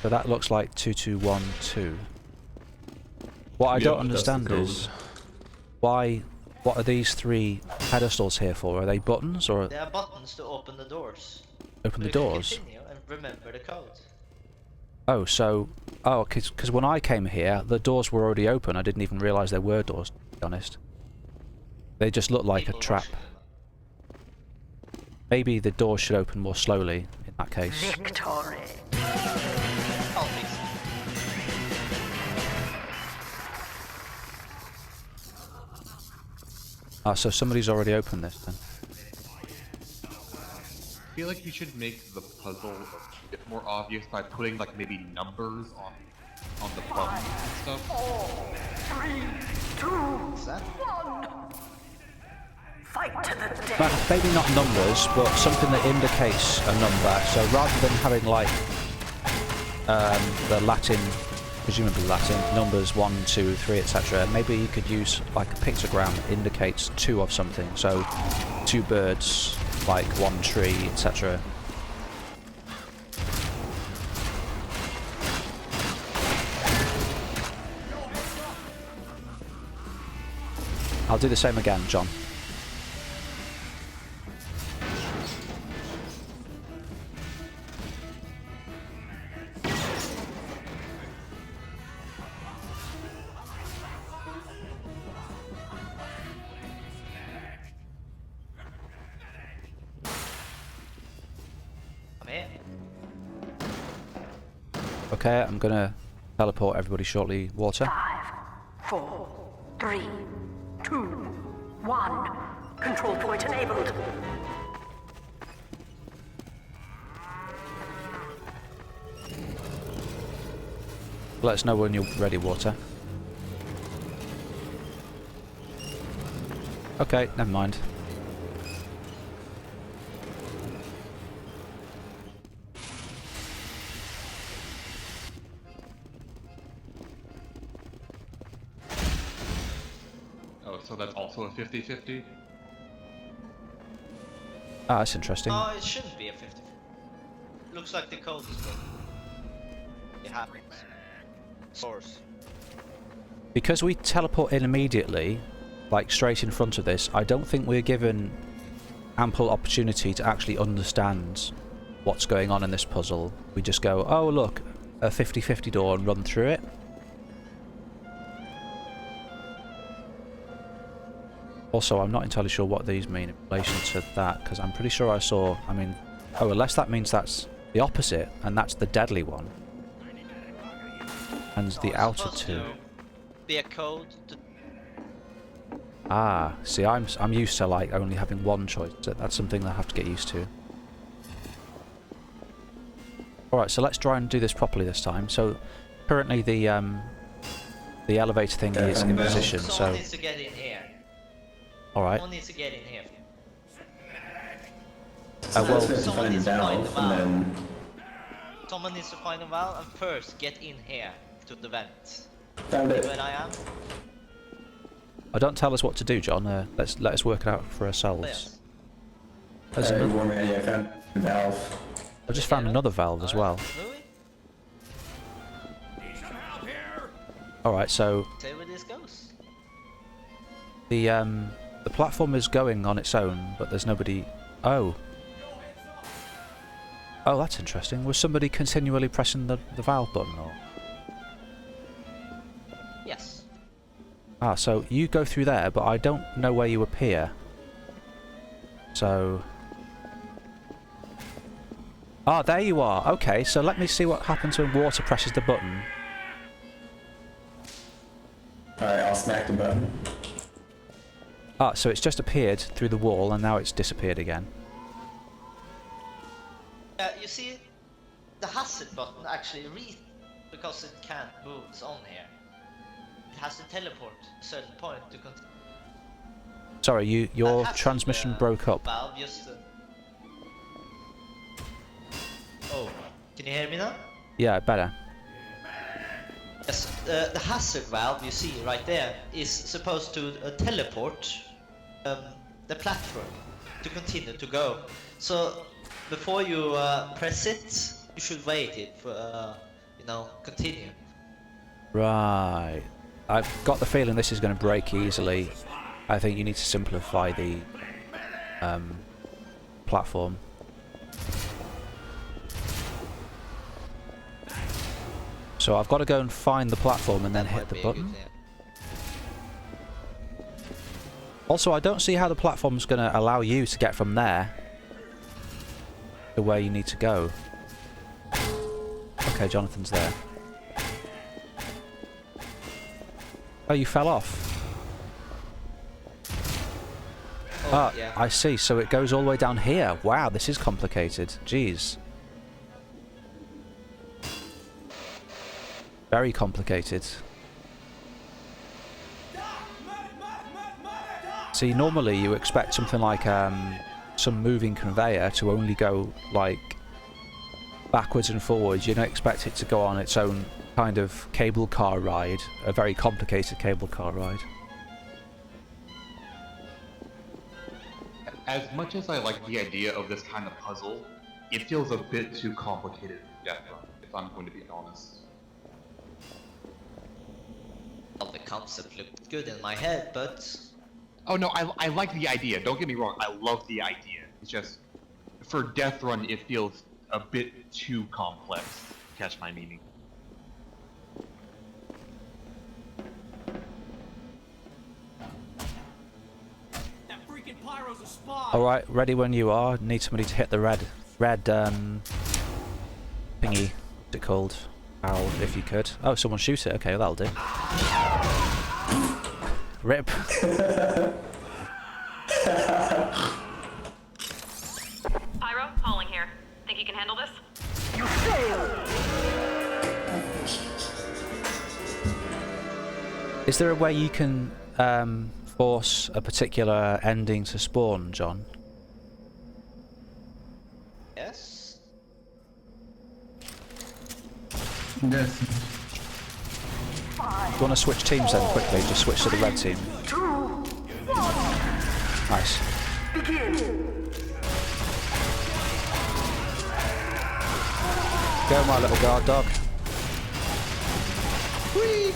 So that looks like 2212. What I don't understand is what are these 3 pedestals here for? Are they buttons or? They are buttons to open the doors. Open the You can doors? continue and remember the code. Oh, so because when I came here, the doors were already open. I didn't even realise there were doors. To be honest, they just looked like a trap. Maybe the doors should open more slowly in that case. Victory. Ah, so somebody's already opened this then. I feel like you should make the puzzle a bit more obvious by putting like maybe numbers on the buttons and stuff. 3, 2, 1. Fight to the death. Maybe not numbers, but something that indicates a number. So rather than having like the Latin, presumably Latin, numbers 1, 2, 3, etc., maybe you could use like a pictogram that indicates 2 of something. So 2 birds, like 1 tree, etc. I'll do the same again, John. Okay, I'm gonna teleport everybody shortly. Water. 5, 4, 3, 2, 1. Control point enabled. Let us know when you're ready, Water. Okay, never mind. Oh, so that's also a 50-50? Ah, that's interesting. Oh, it shouldn't be a 50. Looks like the code is good. It happens. Source. Because we teleport in immediately, like straight in front of this, I don't think we're given ample opportunity to actually understand what's going on in this puzzle. We just go, oh look, a 50-50 door, and run through it. Also, I'm not entirely sure what these mean in relation to that, because I'm pretty sure I saw, I mean, oh, unless that means that's the opposite, and that's the deadly one. And the outer two. Be a code to... Ah, see, I'm used to like only having one choice. So that's something I have to get used to. All right, so let's try and do this properly this time. So currently the elevator thing is in position. Someone So needs to get in here. all right. Someone needs to get in here. Well, Someone needs to find the valve. then Someone needs to find the valve and first get in here to the vent. found it. Where I am. don't tell us what to do, John. Let us work it out for ourselves. Yes. There's another- Warm ready, I found the valve. I just found another valve as well. Louis, All right, so say where this goes. the platform is going on its own, but there's nobody. Oh. Oh, that's interesting. Was somebody continually pressing the valve button, or? Yes. Ah, so you go through there, but I don't know where you appear. So... Ah, there you are. Okay, so let me see what happens when Water presses the button. Alright, I'll smack the button. Ah, so it's just appeared through the wall, and now it's disappeared again. You see, the hazard button actually because it can't move on here. It has to teleport to a certain point to continue. Sorry, your transmission broke up. Valve just. Oh, can you hear me now? Yeah, better. Yes, the hazard valve you see right there is supposed to teleport the platform to continue to go. So before you press it, you should wait it for continue. Right. I've got the feeling this is going to break easily. I think you need to simplify the platform. So I've got to go and find the platform and then hit the button. Also, I don't see how the platform's going to allow you to get from there to where you need to go. Okay, Jonathan's there. Oh, you fell off. Ah, yeah. I see. So it goes all the way down here. Wow, this is complicated. Jeez. Very complicated. See, normally you expect something like some moving conveyor to only go like backwards and forwards. You don't expect it to go on its own kind of cable car ride, a very complicated cable car ride. As much as I like the idea of this kind of puzzle, it feels a bit too complicated for Deathrun, if I'm going to be honest. Well, the concept looked good in my head, but... Oh no, I like the idea, don't get me wrong, I love the idea. It's just, for Deathrun it feels a bit too complex, catch my meaning. Alright, ready when you are. Need somebody to hit the red thingy. What's it called? Owl, if you could. Oh, someone shoot it. Okay, well, that'll do. Rip. Pyro, hauling here. Think you can handle this? You failed! Is there a way you can force a particular ending to spawn, John? Yes. Yes. You want to switch teams then quickly? Just switch to the red team. 2, 1, Nice. begin! Go, my little guard dog. Whee!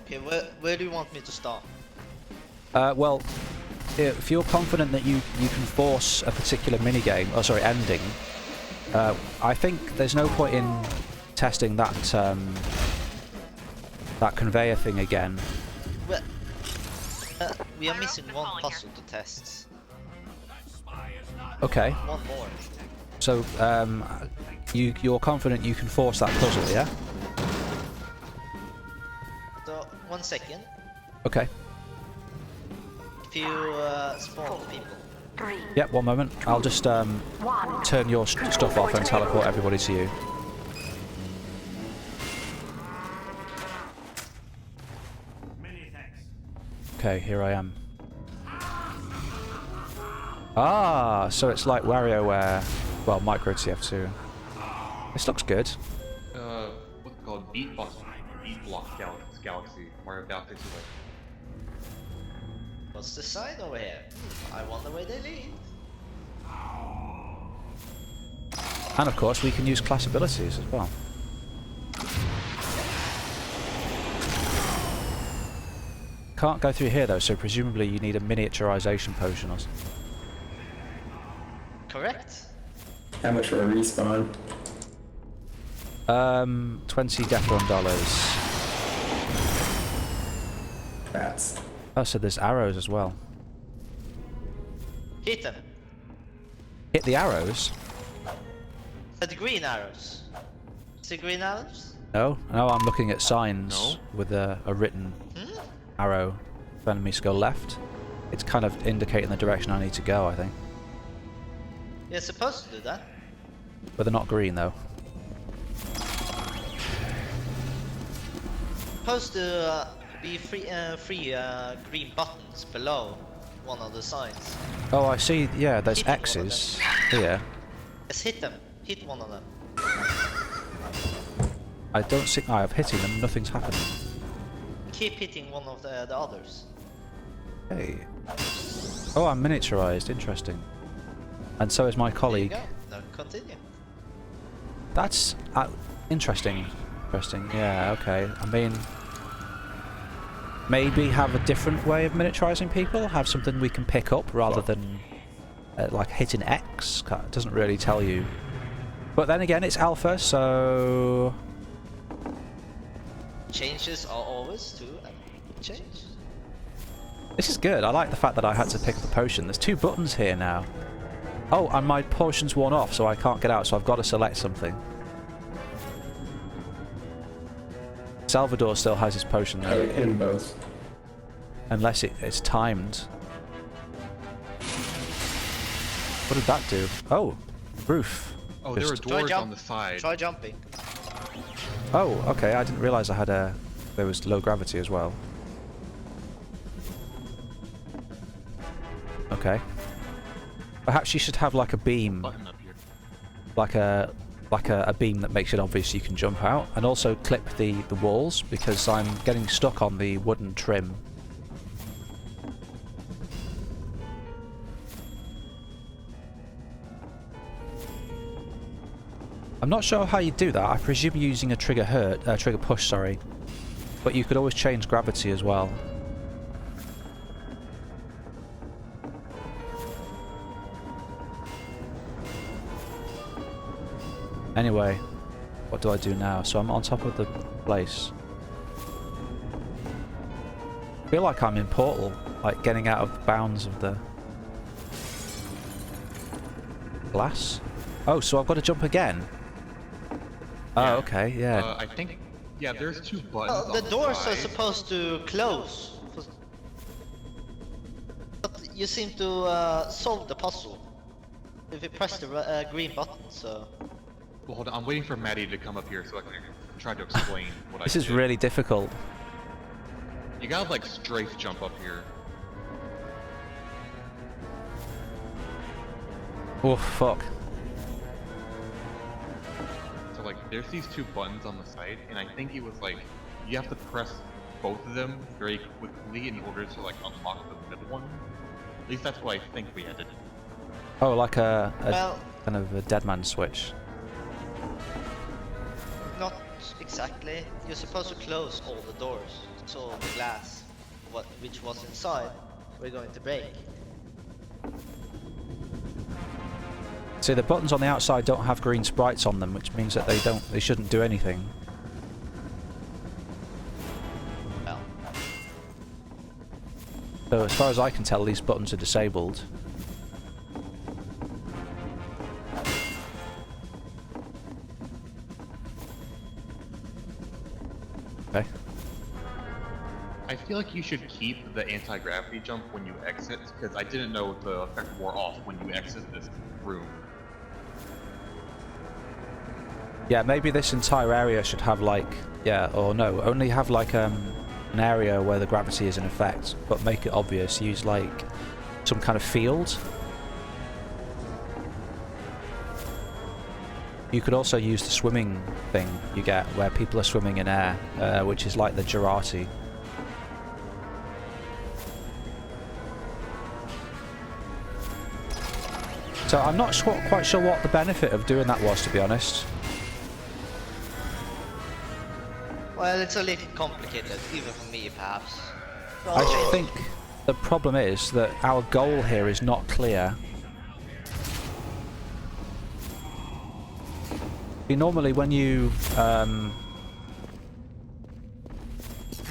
Okay, where do you want me to start? Well, if you're confident that you can force a particular minigame, oh sorry, ending, I think there's no point in testing that that conveyor thing again. Well, we are missing one puzzle to test. Okay, One more. so you're confident you can force that puzzle, yeah? So, 1 second. Okay. If you spawn the people. 3, Yep, one moment. I'll just 1. turn your stuff off and teleport everybody to you. Okay, here I am. Ah, so it's like WarioWare, well, Micro TF2. This looks good. What's it called? Beat Block Galaxy. Mario Galaxy 2. What's the sign over here? I wonder where they lead. And of course, we can use class abilities as well. Can't go through here though, so presumably you need a miniaturization potion or something. Correct. How much for a respawn? 20 Deathrun dollars. Rats. Oh, so there's arrows as well. Hit them. Hit the arrows? The green arrows. Is it green arrows? No, no, I'm looking at signs with a written arrow. If enemies go left, it's kind of indicating the direction I need to go, I think. You're supposed to do that. But they're not green though. Supposed to be three green buttons below one of the signs. Oh, I see. Yeah, there's Hitting one of X's here. Just hit them. Hit one of them. I don't see. I've hitting them. Nothing's happening. Keep hitting one of the others. Hey. Oh, I'm miniaturized. Interesting. And so is my colleague. There you go. Now continue. That's interesting. Interesting. Yeah. Okay. I mean, maybe have a different way of miniaturizing people. Have something we can pick up rather than like hitting X. It doesn't really tell you. But then again, it's alpha, so Changes are always to change. this is good. I like the fact that I had to pick up a potion. There's 2 buttons here now. Oh, and my potion's worn off, so I can't get out, so I've got to select something. Salvador still has his potion I though. hit him both. Unless it's timed. What did that do? Oh, roof. Oh, there are Just- doors jump. on the side. Try jumping. Oh, okay. I didn't realise I had a. There was low gravity as well. Okay. Perhaps you should have like a beam, Button up here. like a beam that makes it obvious you can jump out, and also clip the walls because I'm getting stuck on the wooden trim. I'm not sure how you do that. I presume you're using a trigger push, sorry. But you could always change gravity as well. Anyway, what do I do now? So I'm on top of the place. I feel like I'm in Portal, like getting out of the bounds of the... glass. Oh, so I've got to jump again. Oh, okay, yeah. I think, yeah, there's 2 buttons Well, the on doors side. are supposed to close. But you seem to solve the puzzle if you press the green button, so... Well, hold on, I'm waiting for Maddie to come up here so I can try to explain what This I is did. really difficult. You gotta, like, strafe jump up here. Oh, fuck. So, like, there's these 2 buttons on the side, and I think it was, like, you have to press both of them very quickly in order to, like, unlock the middle one. At least that's what I think we had to do. Oh, like a Well, kind of a dead man switch. not exactly. You're supposed to close all the doors, so the glass, which was inside, we're going to break. See, the buttons on the outside don't have green sprites on them, which means that they shouldn't do anything. Well, So as far as I can tell, these buttons are disabled. Okay. I feel like you should keep the anti-gravity jump when you exit, because I didn't know the effect wore off when you exit this room. Yeah, maybe this entire area should have like, yeah, or no, only have like an area where the gravity is in effect, but make it obvious. Use like some kind of field. You could also use the swimming thing you get where people are swimming in air, which is like the Girardi. So I'm not quite sure what the benefit of doing that was, to be honest. well, it's a little complicated, even for me, perhaps. I think the problem is that our goal here is not clear. Normally when you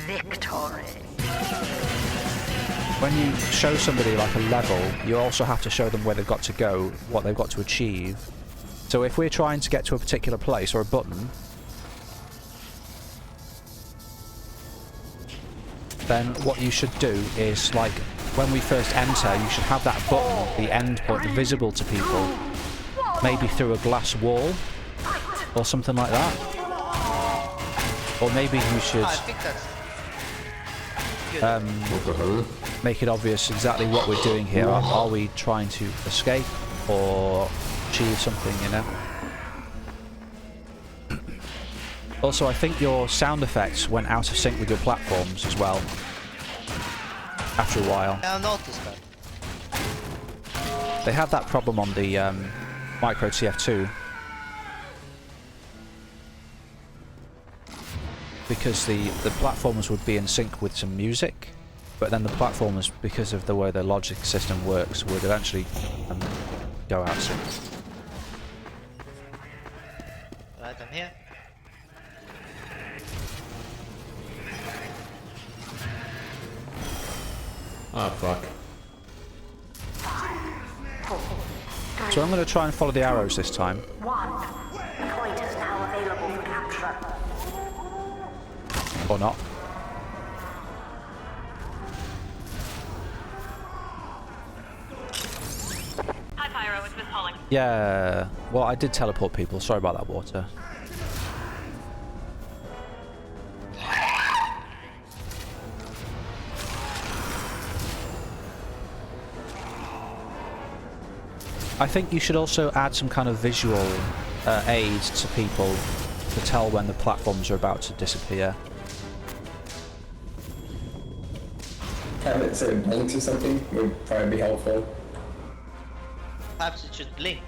Victory. when you show somebody like a level, you also have to show them where they've got to go, what they've got to achieve. So if we're trying to get to a particular place or a button, then what you should do is, like, when we first enter, you should have that button, the end point, visible to people, maybe through a glass wall or something like that. Or maybe you should I think that's good. make it obvious exactly what we're doing here. Are we trying to escape or achieve something, you know? Also, I think your sound effects went out of sync with your platforms as well, after a while. Yeah, I noticed that. They had that problem on the micro TF2. Because the platforms would be in sync with some music, but then the platforms, because of the way the logic system works, would eventually go out of sync. Right, I'm here. Ah, fuck. So I'm going to try and follow the arrows this time. 1. The point is now available for capture. Or not. Hi, Pyro. It's Miss Holling. Yeah, well, I did teleport people. Sorry about that, water. I think you should also add some kind of visual aid to people to tell when the platforms are about to disappear. Have it so it blinks or something would probably be helpful. Perhaps it should blink.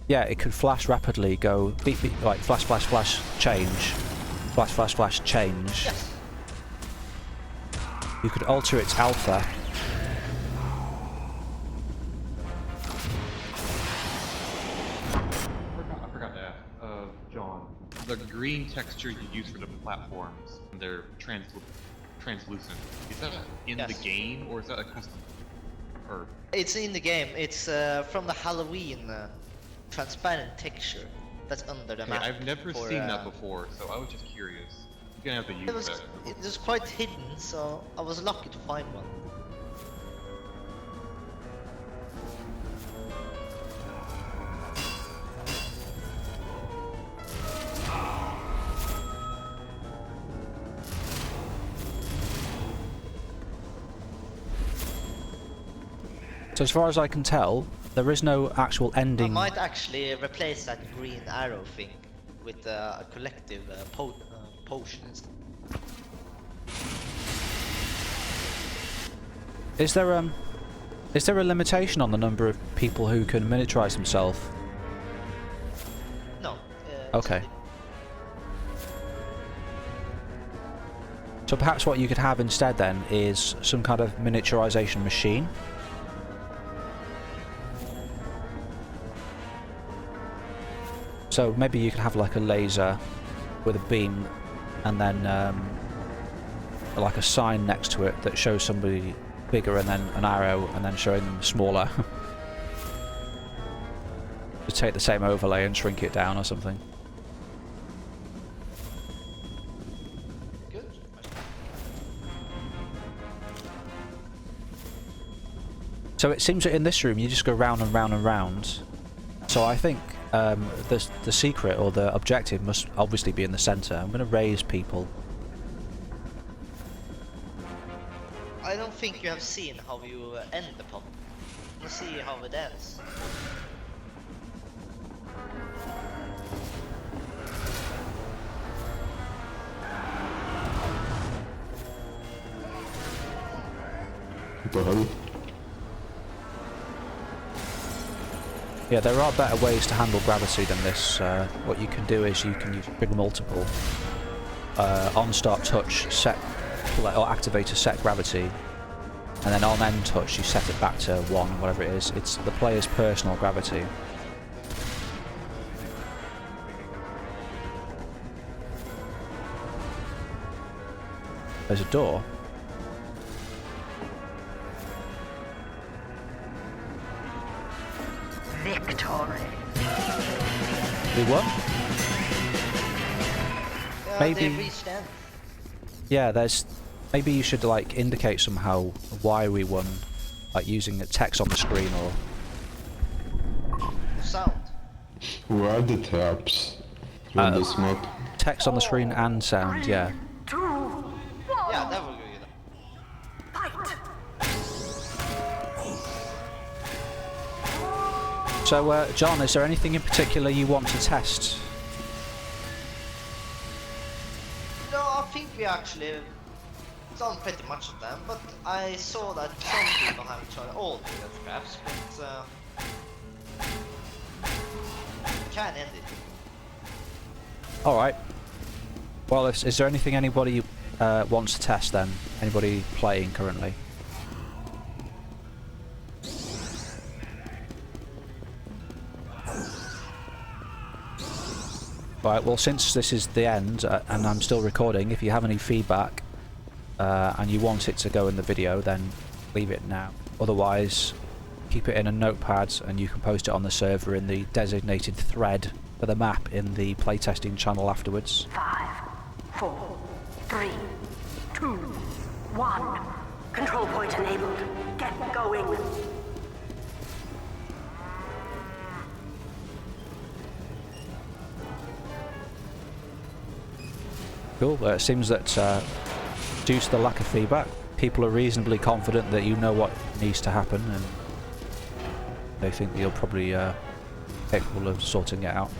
Yeah, it could flash rapidly, go beep beep, like flash flash flash, change, flash flash flash, change. Yes. You could alter its alpha. I forgot to ask, John, the green texture you use for the platforms, they're translucent. Is that in Yes. the game, or is that a custom? Or It's in the game. It's from the Halloween transparent texture that's under the map. I've never for, seen that before, so I was just curious. You're gonna have to use that. It was quite hidden, so I was lucky to find one. So as far as I can tell, there is no actual I ending. might actually replace that green arrow thing with a collective potions. Is there a limitation on the number of people who can miniaturize themselves? No. Okay. So perhaps what you could have instead then is some kind of miniaturization machine. So maybe you could have like a laser with a beam and then like a sign next to it that shows somebody bigger and then an arrow and then showing them smaller. Just take the same overlay and shrink it down or something. Good. So it seems that in this room you just go round and round and round. So I think the secret or the objective must obviously be in the centre. I'm going to raise people. I don't think you have seen how you end the pop. Let's see how it ends. Yeah, there are better ways to handle gravity than this. What you can do is you can use big multiple on start touch set or activate a set gravity, and then on end touch you set it back to 1, whatever it is. It's the player's personal gravity. There's a door. Victory. We won? Maybe. They reached end. Yeah, there's. Maybe you should like indicate somehow why we won, like using a text on the screen or Sound. Where are the traps on this map? text on the screen and sound. Yeah. 2, 1. Yeah, that will go. Fight. So, John, is there anything in particular you want to test? No, I think we actually done pretty much of them, but I saw that some people haven't tried all the traps, but can end it. Alright. Well, is there anything anybody wants to test then? Anybody playing currently? Right, well, since this is the end and I'm still recording, if you have any feedback and you want it to go in the video, then leave it now. Otherwise, keep it in a notepad and you can post it on the server in the designated thread for the map in the playtesting channel afterwards. 5, 4, 3, 2, 1. Control point enabled. Get going. Cool. Well, it seems that due to the lack of feedback, people are reasonably confident that you know what needs to happen, and they think you're probably capable of sorting it out.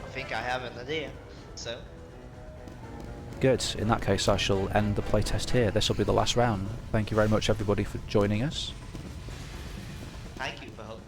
I think I have an idea, so. Good. In that case, I shall end the playtest here. This will be the last round. Thank you very much, everybody, for joining us. Thank you for help.